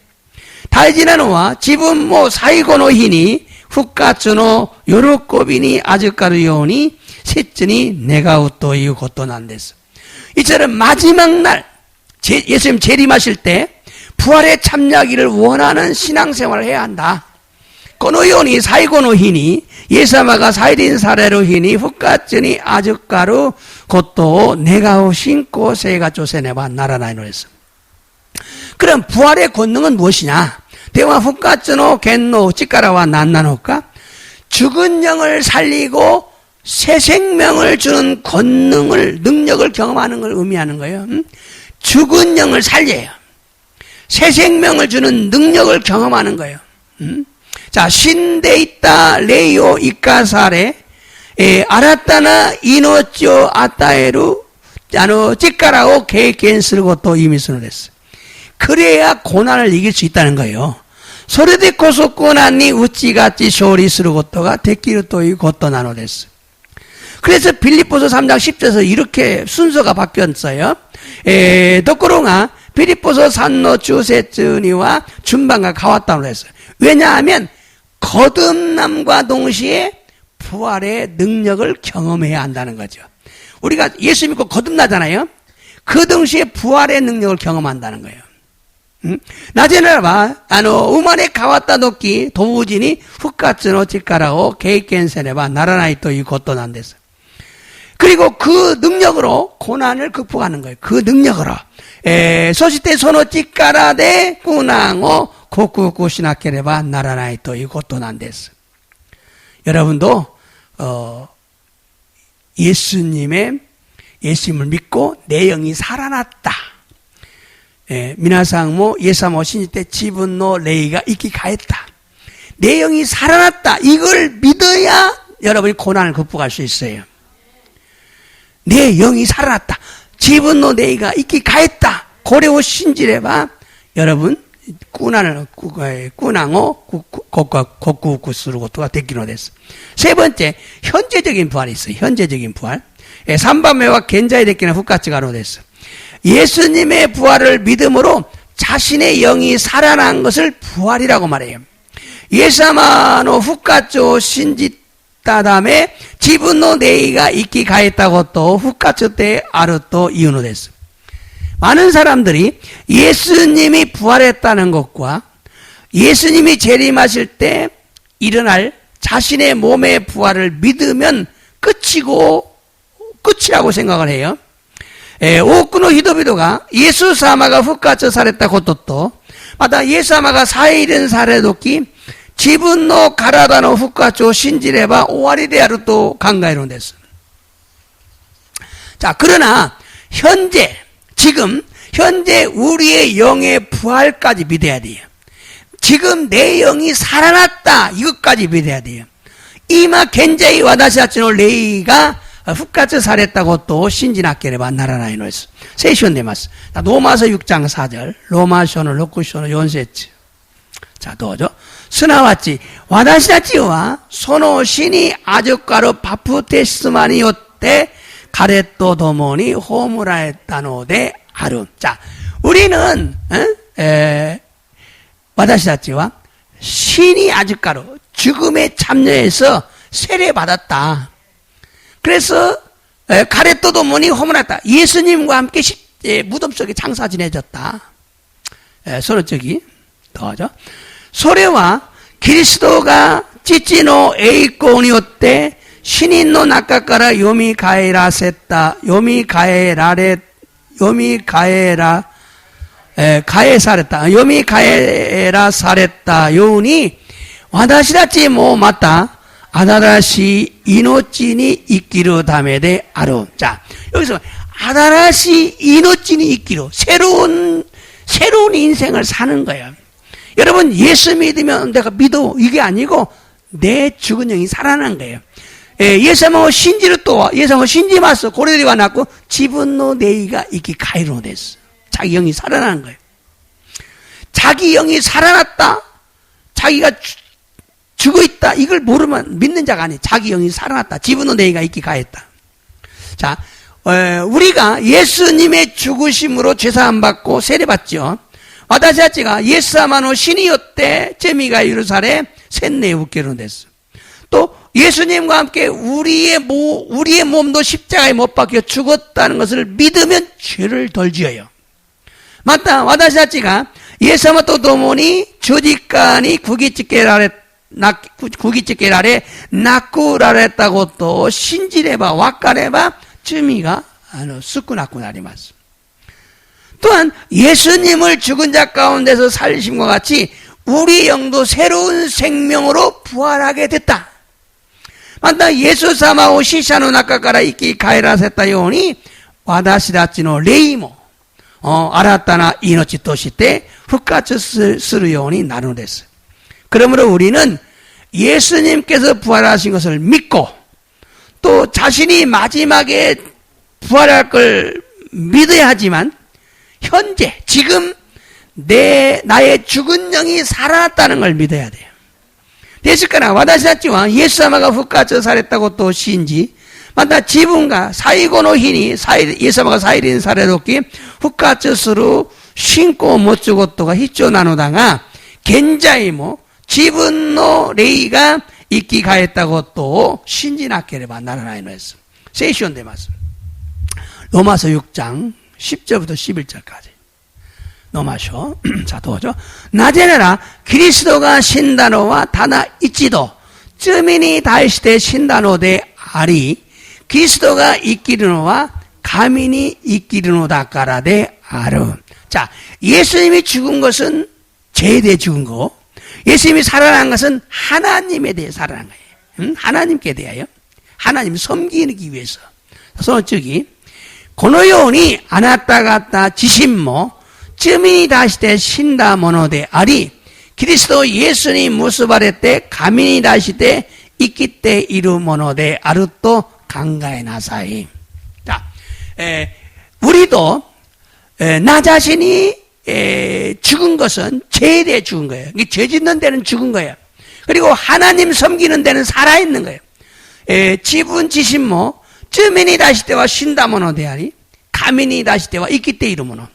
大事なのは自分も最後の日に復活の喜びに預かるように切に願うということなんです. 이처럼 마지막 날 예수님 재림하실 때 부활에 참여하기를 원하는 신앙생활을 해야 한다. このように最後の日にイエス様が再臨される日に復活に預かることを願う信仰生活をせねばならないのです. 그럼 부활의 권능은 무엇이냐? では復活の権能力は何なのか? 죽은 영을 살리고 새 생명을 주는 권능을, 능력을 경험하는 걸 의미하는 거예요. 죽은 영을 살려요. 새 생명을 주는 능력을 경험하는 거예요. 자, 신데이타 레이오 이카사레 아라타나 이노치오 아타에루 찌까라고経験すること意味するんです. 그래야 고난을 이길 수 있다는 거예요. それでこそ苦難に打ち勝ち勝利することができるということなのです. 그래서 빌립보서 3장 10절에서 이렇게 순서가 바뀌었어요. ところが 빌립보서 3の中節には 順番が変わったのです. 왜냐하면 거듭남과 동시에 부활의 능력을 경험해야 한다는 거죠. 우리가 예수 믿고 거듭나잖아요. 그 동시에 부활의 능력을 경험한다는 거예요. なぜならば、生まれ変わった時、同時に復活の力を経験せねばならないということなんです. 그리고 그 능력으로 고난을 극복하는 거예요. 그 능력으로. そしてその力で苦難を克服しなければならないということなんです. 여러분도 예수님을 믿고 내 영이 살아났다. 皆さんもイエス様を信じて自分の霊が生き返った. 내 영이 살아났다. 이걸 믿어야 여러분이 고난을 극복할 수 있어요. 내 영이 살아났다. 지분노 네이가 있기 가했다. 고래오 신지레바. 여러분, 꾸낭어 곡구구스루고토가 됐기로 됐어. 세 번째, 현재적인 부활이 있어요. 현재적인 부활. 삼반매와 겐자이 됐기는 후까츠가로 됐어. 예수님의 부활을 믿음으로 자신의 영이 살아난 것을 부활이라고 말해요. 예사마노 후까츠 신지따담에 지분노 네이가 있기 가했다고 또 후까츠 때 아르또 이유노 됐어. 많은 사람들이 예수님이 부활했다는 것과 예수님이 재림하실 때 일어날 자신의 몸의 부활을 믿으면 끝이라고 생각을 해요. 오쿠노 히도비도가 예수 사마가 후까츠 사랬다고 또 마다 예수 사마가 사일은 사례도끼 지분노 가라다노 후까츠 신지레바 오와리데아르 또 강가이론 됐어. 자, 그러나 지금 현재 우리의 영의 부활까지 믿어야 돼요. 지금 내 영이 살아났다. 이것까지 믿어야 돼요. 이마 겐제이 와다시아치노 레이가 후까츠 살했다고 또 신진학계를 만나라나이 노했어. 세시온데마스. 로마서 6장 4절. 로마쇼는 로쿠쇼는 연세츠. 자, 도죠. 스나와치 와다시아치와 소노 신이 아주가로 바푸테스마니 요때 가레또 도모니 호무라했다노데 하루. 자, 우리는 와다시다치와 신이 아주가로 죽음에 참여해서 세례받았다. 그래서 가레또 도모니 호무라했다. 예수님과 함께 무덤 속에 장사 지내졌다. 서로적이 더하죠. 소래와 그리스도가 찌찌노 에이코니오때 신인노 나카카라 요미가에라 셌다. 요미가에라 사랬다. 요니 와다시다치 모 맞다. 아다라시 이노치니 이끼로 담에데 아로. 자, 여기서 아다라시 이노치니 이끼로 새로운 인생을 사는 거예요. 여러분, 예수 믿으면 내가 믿어 이게 아니고 내 죽은 영이 살아난 거예요. 예사모 신지를 또 예사모 신지 마스 고레리가 났고 지분노 네이가 이기 가이로 됐어. 자기 영이 살아나는 거예요. 자기 영이 살아났다. 자기가 죽어 있다. 이걸 모르면 믿는 자가 아니. 자기 영이 살아났다. 지분노 네이가 이기 가했다. 자, 우리가 예수님의 죽으심으로 죄사함 받고 세례받죠. 와다시아치가 예사마노 신이었대 제미가 이루사레 셋네 웃기로 됐어. 또 예수님과 함께 우리의 몸도 십자가에 못 박혀 죽었다는 것을 믿으면 죄를 덜 지어요. 맞다. 와다시아치가 예사마토 도모니 조직간이 구기찌개라레 낙구라랬다고 또 신지레바 와까레바 쯤이가 스쿠나쿠나리마스. 또한 예수님을 죽은 자 가운데서 살리심과 같이 우리 영도 새로운 생명으로 부활하게 됐다. 맞다. 예수 사마오 시샤노 나카카라 이끼 가이라세타 요니 와다시다치노 레이모 아라타나 이노치 토시테 후카츠 스루 요니 나누데스. 그러므로 우리는 예수님께서 부활하신 것을 믿고 또 자신이 마지막에 부활할 걸 믿어야 하지만 현재 지금 나의 죽은 영이 살아났다는 걸 믿어야 돼요. 됐을까나 와다시다치와 예수사마가 후까츠 살했다고 또 신지 맞다. 지분가 사이고노 히니 예수사마가 사이린 사례롭기 후까츠스루 신고 못 죽었도가 히쪼 나누다가 겐자이모 지분노 레이가 있기 가했다고 또 신진학계를 만나라나이노 했어. 세시온데 말씀. 로마서 6장 10절부터 11절까지. 노마쇼. 자, 도죠. 나제나라 그리스도가 신다노와 다나 있지도 쯔미니 다이시대 신다노데 아리 그리스도가 이끼르노와 가민이 이끼르노다까라데 아르. 자, 예수님이 죽은 것은 죄에 대해 죽은 거고 예수님이 살아난 것은 하나님에 대해 살아난 거예요. 하나님께 대하여 하나님 섬기기 위해서. 소쪽이 고노요니 아나타가타 지신모 쯔미니 다시대 신다 모노데 아리 그리스도 예수님 무스바레 가민이 다시대 이끼 때 이루 모노데 아르또 강가에 나사이. 자, 우리도 나 자신이 죽은 것은 죄에 대해 죽은 거예요. 죄 짓는 데는 죽은 거예요. 그리고 하나님 섬기는 데는 살아있는 거예요. 지분 지신모 쯔민이 다시 때와 신다모노 대하리 가민이 다시 때와 있기 때 이르모노.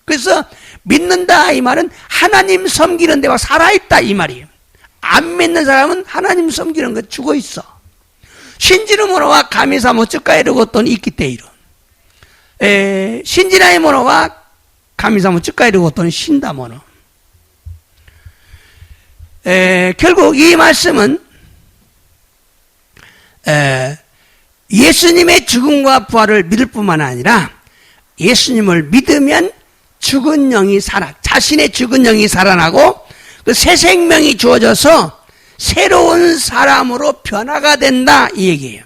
그래서 믿는다 이 말은 하나님 섬기는 데와 살아있다 이 말이에요. 안 믿는 사람은 하나님 섬기는 거 죽어 있어. 신지르 모노와 가미사모 쯔까이르고 또는 있기 때 이르. 신지라의 모노와 가미사모 쯔까이르고 또는 신다 모노. 결국 이 말씀은 예수님의 죽음과 부활을 믿을 뿐만 아니라 예수님을 믿으면 죽은 영이 자신의 죽은 영이 살아나고 그 새 생명이 주어져서 새로운 사람으로 변화가 된다 이 얘기예요.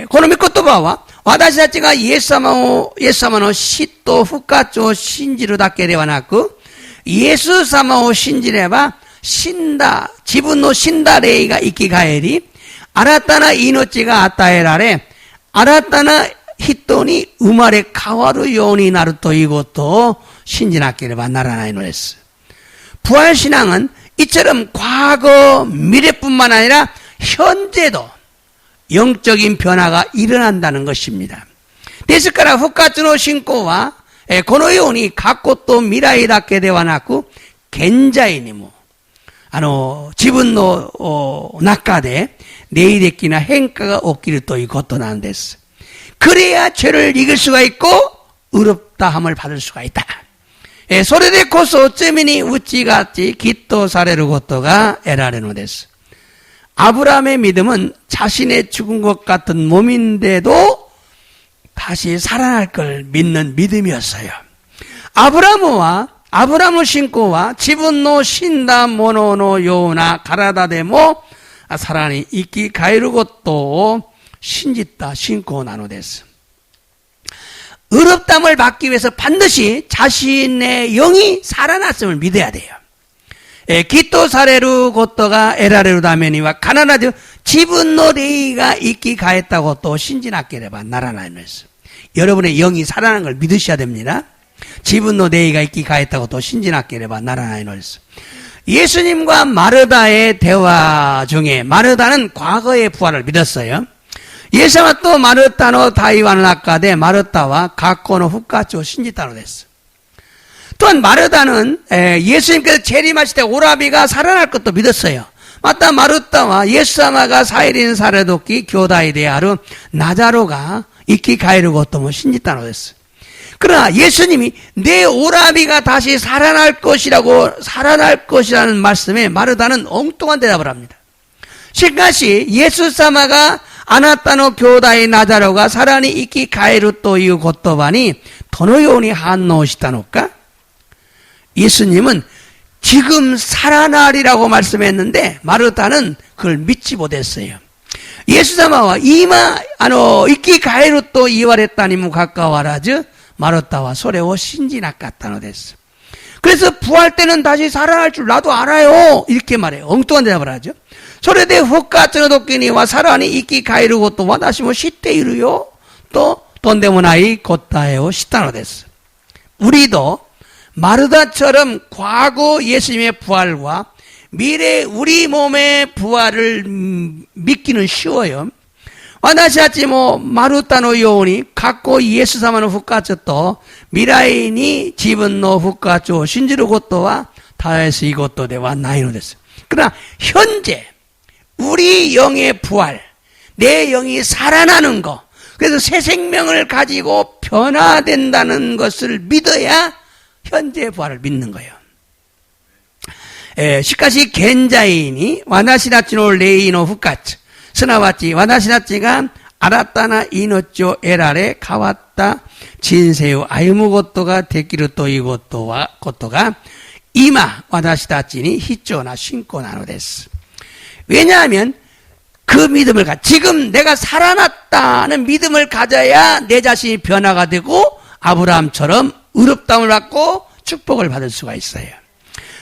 この御言葉は私たちがイエス様の死と復活を信じるだけではなく、イエス様を信じれば自分の死んだ霊が生き返り、新たな命が与えられ、新たな人に生まれ変わるようになるということを信じなければならないのです。 부활신앙은 이처럼 과거, 미래뿐만 아니라 현재도 영적인 변화가 일어난다는 것입니다. ですから復活の信仰はこのように過去と未来だけではなく現在にも自分の中で霊的な変化が起きるということなんです。 그래야 죄를 이길 수가 있고 의롭다함을 받을 수가 있다. それでこそ罪に打ち勝ちきっとされることが得られるのです。 아브라함의 믿음은 자신의 죽은 것 같은 몸인데도 다시 살아날 걸 믿는 믿음이었어요. 아브라함의 신고와 지분の死んだもののような体でもさらに生き返ることを信じた信仰なのです。 의롭다함을 받기 위해서 반드시 자신의 영이 살아났음을 믿어야 돼요. きっとされることが得られるためには必ず自分の霊が生き返ったことを信じなければならないのです。 여러분의 영이 살아난 걸 믿으셔야 됩니다. 自分の霊が生き返ったことを信じなければならないのです。 예수님과 마르다의 대화 중에 마르다는 과거의 부활을 믿었어요. イエス様とマルタの対話の中でマルタは過去の復活を信じたのです。 또한 마르다는 예수님께서 재림하실 때 오라비가 살아날 것도 믿었어요. 맞다 마르타와 예수様が再臨される時兄弟であるナザロが生き返ることも信じたのです。 그러나 예수님이 내 오라비가 다시 살아날 것이라는 말씀에 마르다는 엉뚱한 대답을 합니다. しかしイエス様があなたの兄弟ナザロがさらに生き返るという言葉にどのように反応したのか? 예수님은 지금 살아나리라고 말씀했는데 마르타는 그걸 믿지 못했어요. イエス様は今生き返ると言われたにもかかわらずマルタはそれを信じなかったのです. 그래서 부활 때는 다시 살아날 줄 나도 알아요. 이렇게 말해요. 엉뚱한 대답을 하죠. それで復活の時にはさらに生き返ることを私も知っているよととんでもない答えをしたのです. 우리도 마르다처럼 과거 예수님의 부활과 미래 우리 몸의 부활을 믿기는 쉬워요. 私たちもマルタのように過去イエス様の復活と未来に自分の復活を信じることは大しいことではないのです. 그러나 현재 우리 영의 부활, 내 영이 살아나는 것, 그래서 새 생명을 가지고 변화된다는 것을 믿어야 현재의 부활을 믿는 거예요. しかし現在に私たちの霊の復活、すなわち私たちが新たな命を得られ変わった人生を歩むことができるということが今私たちに必要な信仰なのです. 왜냐하면 그 믿음을 지금 내가 살아났다는 믿음을 가져야 내 자신이 변화가 되고 아브라함처럼 의롭다함을 받고 축복을 받을 수가 있어요.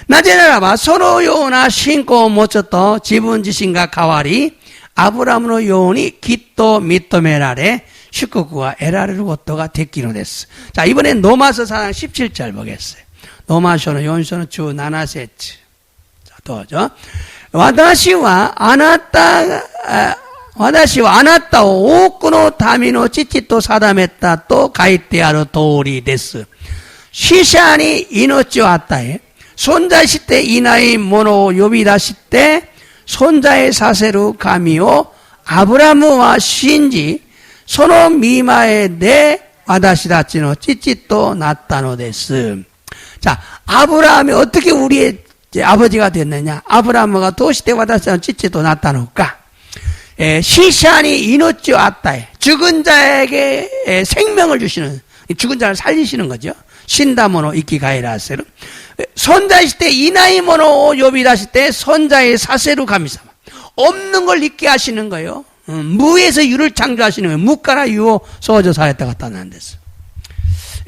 なぜならばそのような信仰を持つと自分自身が変わりアブラハムのようにきっと認められ 19구와 에라르 고토가 데키노 데스. 자, 이번엔 노마서 4장 17절 보겠어요. 노마쇼는 요인쇼는 주 나나세츠. 자, 또죠. 와다시와 아나타 오쿠노 다미노 찌찌또 사다메타 또 가이테아르 도리 데스. 시샤니 이노치 왔다에 손자시때 이나이 모노 요비다시때 손자의 사세루 가미오 아브라함과 신지 소노 미마에 내 와다시다치노 찌찌또 나타노 데스. 자, 아브라함이 어떻게 우리의 아버지가 됐느냐? 아브라함과 도시대 와다시다치노 찌찌또 나타노까? 시샤니 이노치 왔다에 죽은 자에게 생명을 주시는, 죽은 자를 살리시는 거죠. 신다모노 이키가이라세루. 손자이실 때 이나이모노 요비다실 때 손자의 사세루 가미사마. 없는 걸 있게 하시는 거예요. 무에서 유를 창조하시는 거예요. 무가라 유오 소저 사했다 갖다 난 데서.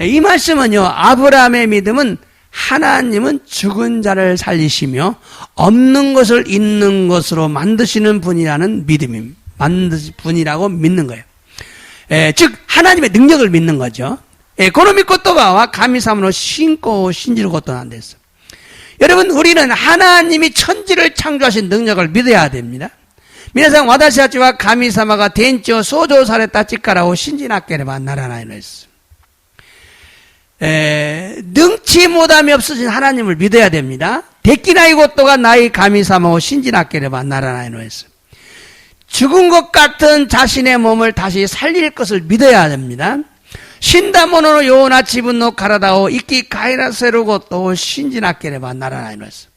이 말씀은요, 아브라함의 믿음은 하나님은 죽은 자를 살리시며 없는 것을 있는 것으로 만드시는 분이라는 믿음입니다. 분이라고 믿는 거예요. 즉 하나님의 능력을 믿는 거죠. 고노미 코토바와 가미사무노 신고 신지를 고토난 데서. 여러분, 우리는 하나님이 천지를 창조하신 능력을 믿어야 됩니다. 미나상 와다시아치와 가미사마가 덴치오 소조사레타 치카라오 신지나케레바 나라나이노스. 능치 못함이 없으신 하나님을 믿어야 됩니다. 데키나이 고토가 나이 가미사마오 신지나케레바 나라나이노스. 죽은 것 같은 자신의 몸을 다시 살릴 것을 믿어야 됩니다. 신다모노노 요나 지분노 가라다오 이끼 가이라세루고 또 신지나케레바 나라나이노스.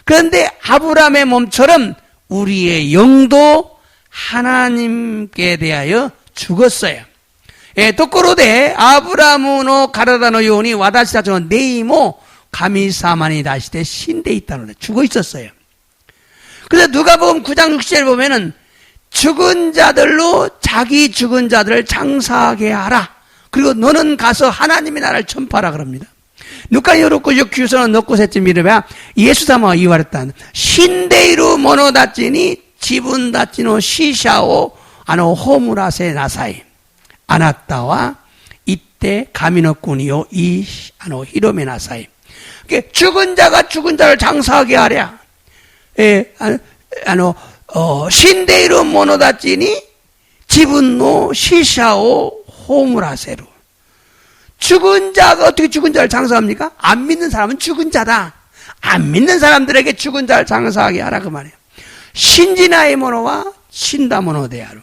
그런데 아브라함의 몸처럼 우리의 영도 하나님께 대하여 죽었어요. 또꼬로데 아브라함노 가라다노 요니 와다시다처 네이모 가미사마니 다시대 신데 있다노데 죽어 있었어요. 그래서 누가복음 9장 6절 보면은 죽은 자들로 자기 죽은 자들을 장사하게 하라. 그리고 너는 가서 하나님의 나라를 전파하라 그럽니다. 누가 요렇고 요큐서는 넣고 셋째 미르바 예수사마와 이와랬다. 신데이루 모노다치니 지분다치노 시샤오 아노 호무라세 나사이 아나타와 이때 가미노쿠니요 이 아노 히로메 나사이. 죽은 자가 죽은 자를 장사하게 하랴. 신데이루 모노다치니 지분노 시샤오 호무라세루. 죽은 자가 어떻게 죽은 자를 장사합니까? 안 믿는 사람은 죽은 자다. 안 믿는 사람들에게 죽은 자를 장사하게 하라 그 말이에요. 신지나의 모노와 신다모노 대하루.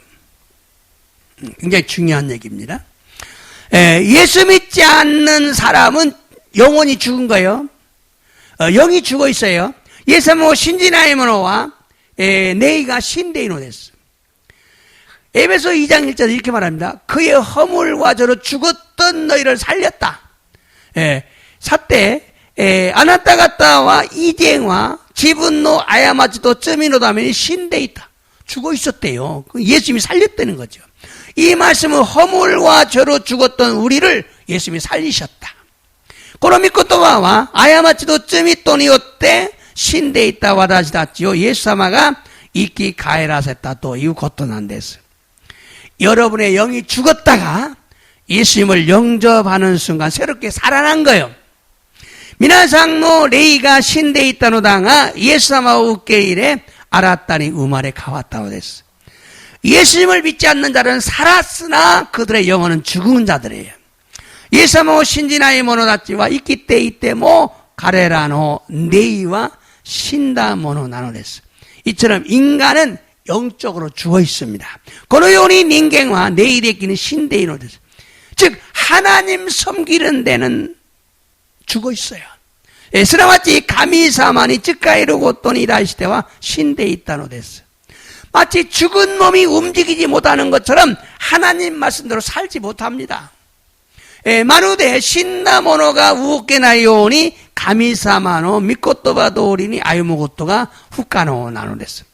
굉장히 중요한 얘기입니다. 예수 믿지 않는 사람은 영혼이 죽은 거예요. 영이 죽어 있어요. 예수모 신지나의 모노와 네이가 신데이노 됐어. 에베소 2장 1절에 이렇게 말합니다. 그의 허물과 저로 죽었던 너희를 살렸다. 사태 아나타가타와 이쟁와 지분노 아야마치도 쯔미노다면이 신데이다. 죽어 있었대요. 예수님이 살렸다는 거죠. 이 말씀은 허물과 저로 죽었던 우리를 예수님이 살리셨다. 고로미코토와와 아야마치도 쯔미또니요때 신데이다 와다시다치요 예수사마가 이끼 가에라세다 또 이후 고토난 데스. 여러분의 영이 죽었다가 예수님을 영접하는 순간 새롭게 살아난 거예요. 미나상노 레이가 신데 있다노당아 예수사마 우케이레 알았다니 우마레 가왔다고 됐어. 예수님을 믿지 않는 자는 살았으나 그들의 영혼은 죽은 자들이에요. 예수사마 신지나이 모노다치와 이끼때 이때모 가레라노 네이와 신다모노 나노됐어. 이처럼 인간은 영적으로 죽어 있습니다. 고노요니 닌갱과 내일에끼는 신데이노 데스. 즉 하나님 섬기는 데는 죽어 있어요. 스나마치 가미사마니 쯔카이루고 또니라시테와 신데이타노 데스. 마치 죽은 몸이 움직이지 못하는 것처럼 하나님 말씀대로 살지 못합니다. 마루데 신나모노가 우케나요니 가미사마노 미코토바도리니 아유모고토가 후카노 나노 데스.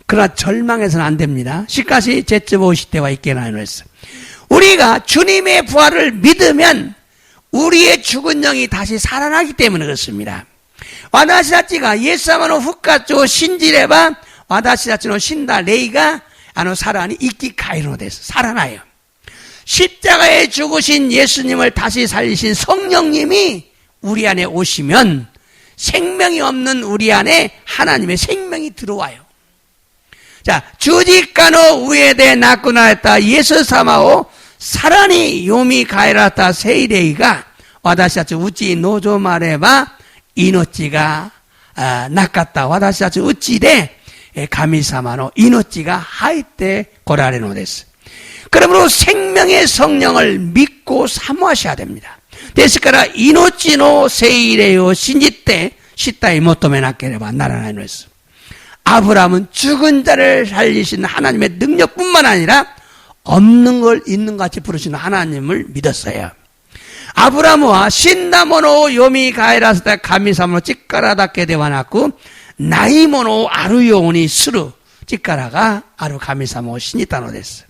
그러나 절망해서는 안 됩니다. 시카시 제츠보시테와 있게나노했어. 우리가 주님의 부활을 믿으면 우리의 죽은 영이 다시 살아나기 때문에 그렇습니다. 와다시다치가 예수사마노 후카조 신지레바 와다시다치노 신다 레이가 아노 사라니 이끼 가이노 됐어. 살아나요. 십자가에 죽으신 예수님을 다시 살리신 성령님이 우리 안에 오시면 생명이 없는 우리 안에 하나님의 생명이 들어와요. 자, 주직가노 우에데 나쿠나했다 예수 사마오 사라니 요미 가이라타 세이레이가 와다시아츠 우찌 노조 말해봐 이노찌가 나갔다 와다시아츠 우찌데 가미사마노 이노찌가 하이테 고라레노 데스. 그러므로 생명의 성령을 믿고 사모하셔야 됩니다. 데스카라 이노찌노 세이레요 신지때 시타이 모토메나케레바 나라나이노스. 아브라함은 죽은 자를 살리시는 하나님의 능력뿐만 아니라 없는 걸 있는 것 같이 부르시는 하나님을 믿었어요. 아브라함과 신다모노 요미 가이라스다 가미사모노 찌까라다케 대와나쿠 나이모노 아루요오니 스루 찌까라가 아루 가미사모 신이타노 데스.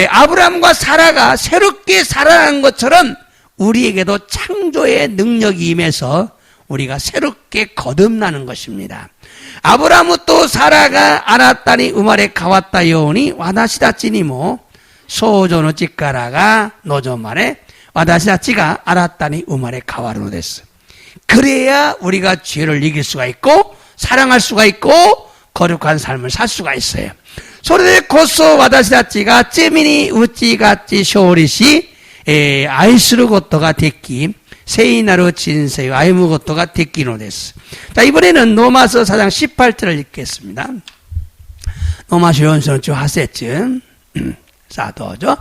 아브라함과 사라가 새롭게 살아난 것처럼 우리에게도 창조의 능력이 임해서 우리가 새롭게 거듭나는 것입니다. 아브라함은 또 사라가 알았다니 우마레 가왔다 요오니 와다시다찌니모 소조노 찌까라가 노조말에 와다시다찌가 알았다니 우마레 가와르노 데스. 그래야 우리가 죄를 이길 수가 있고 사랑할 수가 있고 거룩한 삶을 살 수가 있어요. 소리대 고소 와다시다찌가 쯔미니 우찌가찌 쇼리시 아이스루 고토가 됐기 세이나루 진세요 아이무 고토가 됐기로 됐어. 자, 이번에는 로마서 4장 18절을 읽겠습니다. 로마서 연서는 주 하세츠 사도죠.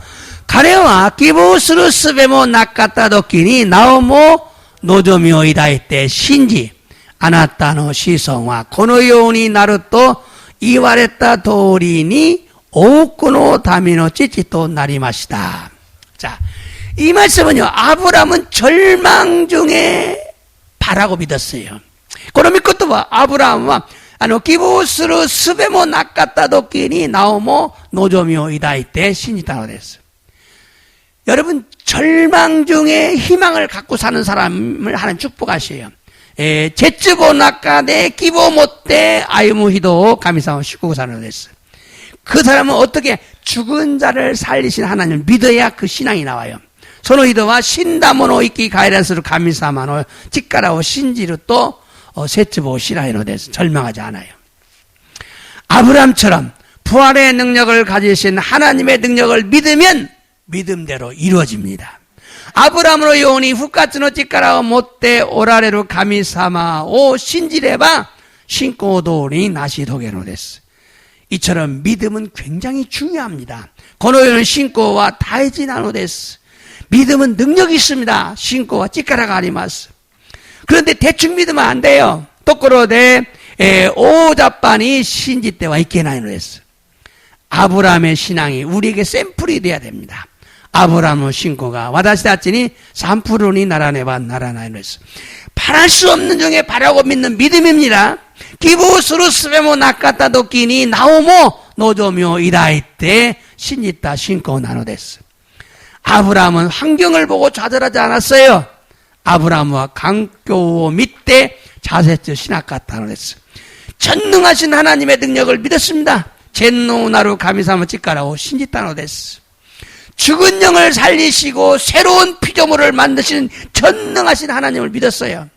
가레와 기부스루 스베모 나카타 도끼니 나오모 노조미오이다이때 신지 아나타노 시성와 고노요니 나루토 이와레타 도리니 오쿠노 다미노 찌찌또 나리마시다. 자, 이 말씀은요, 아브라함은 절망 중에 바라고 믿었어요. 그럼 믿고도 봐. 아브라함은 기부스루 스베모 나카타 도끼니 나오모 노조미오 이다이때 신이다로 됐어요. 여러분, 절망 중에 희망을 갖고 사는 사람을 하나님 축복하셔요. 제츠보 나카데 기보 못데 아이무히도 가미사오 시쿠고 사는 됐어요. 그 사람은 어떻게 죽은 자를 살리신 하나님을 믿어야 그 신앙이 나와요. 소노히도와 신다모노 이끼 가이라스로 가미사마노 찌까라오 신지로 또 세츠보 시라이노 돼서 절망하지 않아요. 아브람처럼 부활의 능력을 가지신 하나님의 능력을 믿으면 믿음대로 이루어집니다. 아브람으로 요오니 후카츠노 찌까라오 못데 오라레로 가미사마오 신지레바 신고도니 나시도게노 됐어. 이처럼 믿음은 굉장히 중요합니다. 고노요는 신고와 다이지나노 됐어. 믿음은 능력이 있습니다. 신고와 찌까라가 아리마스. 그런데 대충 믿으면 안 돼요. 똑그로데 오자반이 신지 때와 있게나이노 됐어. 아브라함의 신앙이 우리에게 샘플이 돼야 됩니다. 아브라함의 신고가 와다시다치니 산푸르니 나라네바 나라나이노 됐어. 바랄 수 없는 중에 바라고 믿는 믿음입니다. 기부스루 스베모 나카타 도끼니 나오모 노조묘 이다이때 신지다 신고 나노됐어. 아브라함은 환경을 보고 좌절하지 않았어요. 아브라함과 강교호 밑에 자세츠 신학가타노 했어. 전능하신 하나님의 능력을 믿었습니다. 젠노나루 가미사모 찌까라오 신지타노 됐어. 죽은 영을 살리시고 새로운 피조물을 만드시는 전능하신 하나님을 믿었어요.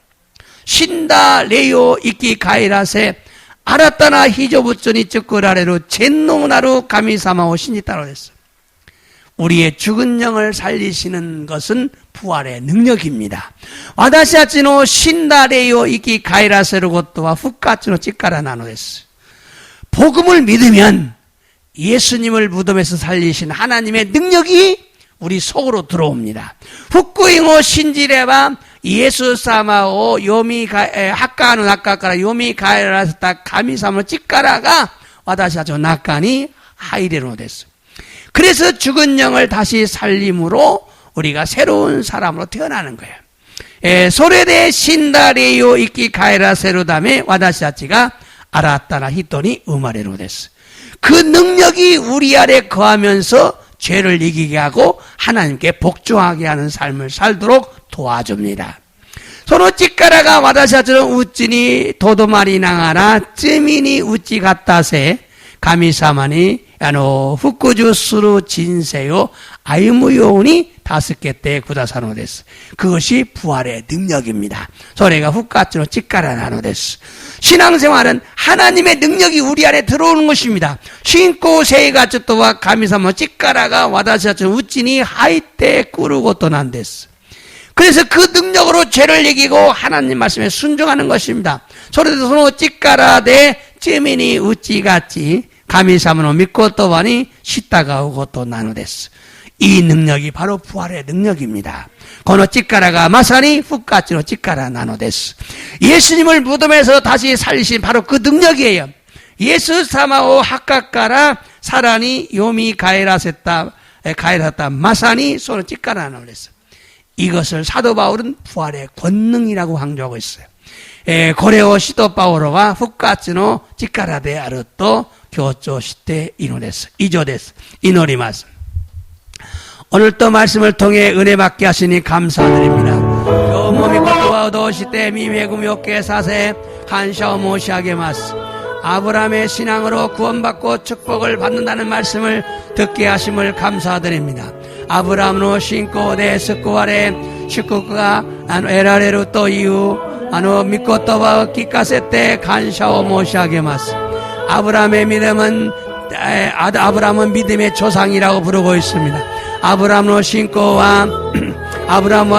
신다 레요 이끼 가이라세 아라타나 히조부츠니 쯔꾸라레로 젠노나루 가미사마오 신지타노 됐어. 우리의 죽은 영을 살리시는 것은 부활의 능력입니다. 와다시아치노 신다레요 이끼 가이라세로 고토와 후카츠노 찌까라 나노데스. 복음을 믿으면 예수님을 무덤에서 살리신 하나님의 능력이 우리 속으로 들어옵니다. 후쿠잉오 신지레바 예수 사마오 요미 하카노 나카카라 요미 가이라스타 가미사모 찌까라가 와다시아치노 나카니 하이레노 데스. 그래서 죽은 영을 다시 살림으로 우리가 새로운 사람으로 태어나는 거예요. 소레데 신다레요 이끼 가이라세로 다음에 와다시아치가 아라타나 히토니 우마레로 됐어. 그 능력이 우리 아래 거하면서 죄를 이기게 하고 하나님께 복종하게 하는 삶을 살도록 도와줍니다. 소노 찌까라가 와다시아치는 우찌니 도도마리 나가라 쯔미니 우찌 갔다세 가미사마니 福くする人生を歩むように助けてくださるのです。그것이 부활의 능력입니다. それが復活の力なのです. 신앙생활은 하나님의 능력이 우리 안에 들어오는 것입니다. 신고 세이가 쫓도와 가미사모 찌까라가 와다시아처 우찌니 하이때 꾸르고또 난 데스. 그래서 그 능력으로 죄를 이기고 하나님 말씀에 순종하는 것입니다. 소리도 찌까라데 찌미니 우찌같이 가미사모노 믿고 또하니 쉬다가 오고 또 나누데스. 이 능력이 바로 부활의 능력입니다.この 찌까라가 마사니 훅가치노 찌까라 나노데스. 예수님을 무덤에서 다시 살리신 바로 그 능력이에요. 예수 사마오 하카카라 사라니 요미 가에라셌다 마사니 소노 찌까라 나노데스. 이것을 사도 바울은 부활의 권능이라고 강조하고 있어요. 고레오 시도 바오로가 훅가치노 찌까라데 아르또 교조 시대 이노데스. 이조데스. 이노리마스. 오늘 또 말씀을 통해 은혜 받게 하시니 감사드립니다. 요모미 고토와 도시때 미메구묘께 사세 한샤오 모시하게 마스. 아브라함의 신앙으로 구원받고 축복을 받는다는 말씀을 듣게 하심을 감사드립니다. 아브라함으로 신고 내 스쿠아레 식구가 에라레루 또 이후 믿고 또와 기카세 때 간샤오 모시하게 마스. 아브라함의 믿음은 믿음의 조상이라고 부르고 있습니다. 아브라함의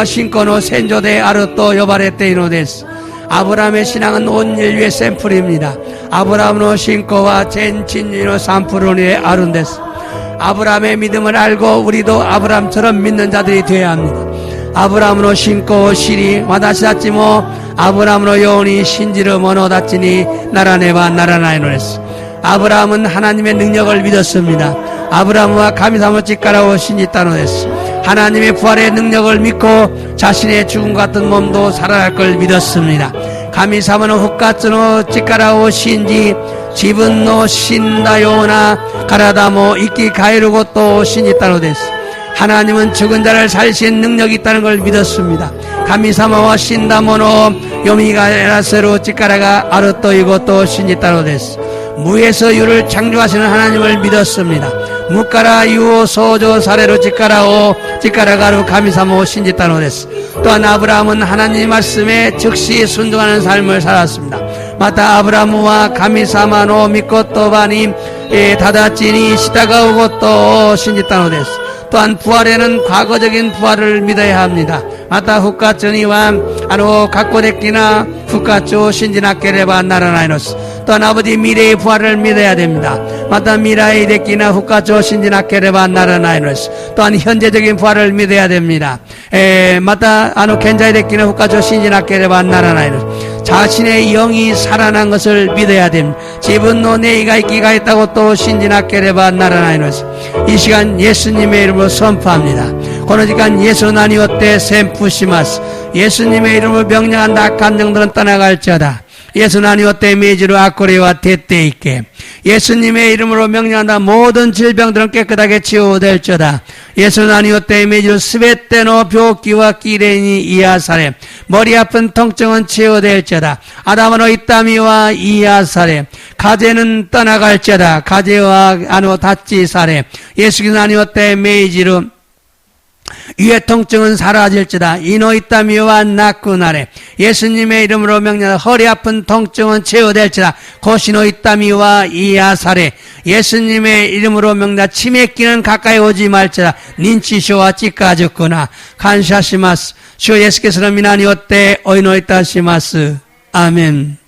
신고노 센조데 아르토 요바레테 이노데스. 아브라함의 신앙은 온 인류의 샘플입니다. 아브라함의 신고와 젠친이노 산프로니의 아룬데스. 아브라함의 믿음을 알고 우리도 아브라함처럼 믿는 자들이 되어야 합니다. 아브라함의 신고 시리 와다시다치모 아브라함의 요원이 신지르 모노다치니 나라네바 나라나이노데스. 아브라함은 하나님의 능력을 믿었습니다. 아브라함과 가미사모 찌까라고 신지따노데스. 하나님의 부활의 능력을 믿고 자신의 죽음 같은 몸도 살아날 걸 믿었습니다. 가미사모는 훅가츠노 찌까라고 신지 지분노 신다요나 가라다모 이끼 가이르고 또 신지따노데스. 하나님은 죽은 자를 살리신 능력이 있다는 걸 믿었습니다. 가미사모와 신다모노 요미가 에라세로 찌까라가 아르토이고 또 신지따노데스. 무에서 유를 창조하시는 하나님을 믿었습니다. 무까라 유오 소조 사레로 찌까라가루 가미사모 신지따노데스. 또한 아브라함은 하나님 말씀에 즉시 순종하는 삶을 살았습니다. 마타 아브라함과 가미사마노 믿고 또바님 다다치니 시다가오고 또 신지따노데스. 또한 부활에는 과거적인 부활을 믿어야 합니다. 마타 훅가츠니와 각고데끼나 훅가츠 신지나케레바 나라나이노스. 또한 아버지 미래의 부활을 믿어야 됩니다. 마타 미라이 데끼나 훅가츠 신지나케레바 나라나이노스. 또한 현재적인 부활을 믿어야 됩니다. 마타 겐자이 데끼나 훅가츠 신지나케레바 나라나이노스. 자신의 영이 살아난 것을 믿어야 됩니다. 지분노 내이가 있기가 있다고 또 신지나케레바 나라나이노스. 이 시간 예수님의 이름으로 선포합니다. 고노지간 예수 나니오때 샘푸시마스. 예수님의 이름으로 명령한 악한 영들은 떠나갈지어다. 예수 나니오때 메지로 아코레와 대때 있게. 예수님의 이름으로 명령한다. 모든 질병들은 깨끗하게 치유될지어다. 예수 나니오때 메지로 스베테노 묘기와 끼레니 이아사레. 머리 아픈 통증은 치유될지어다. 아담으로 이따미와 이아사레. 가재는 떠나갈지어다. 가재와 다치사레. 예수 나니오때 메지로 위의 통증은 사라질지다. 이노이따미와 나쿠나레. 예수님의 이름으로 명령하여 허리 아픈 통증은 치유될지다. 고시노이따미와 이아사레. 예수님의 이름으로 명령하여 치매기는 가까이 오지 말지다. 닌치쇼와 찌까졌구나. 간샤시마스. 주 예수께서는 미나니오때 오이노이따시마스. 아멘.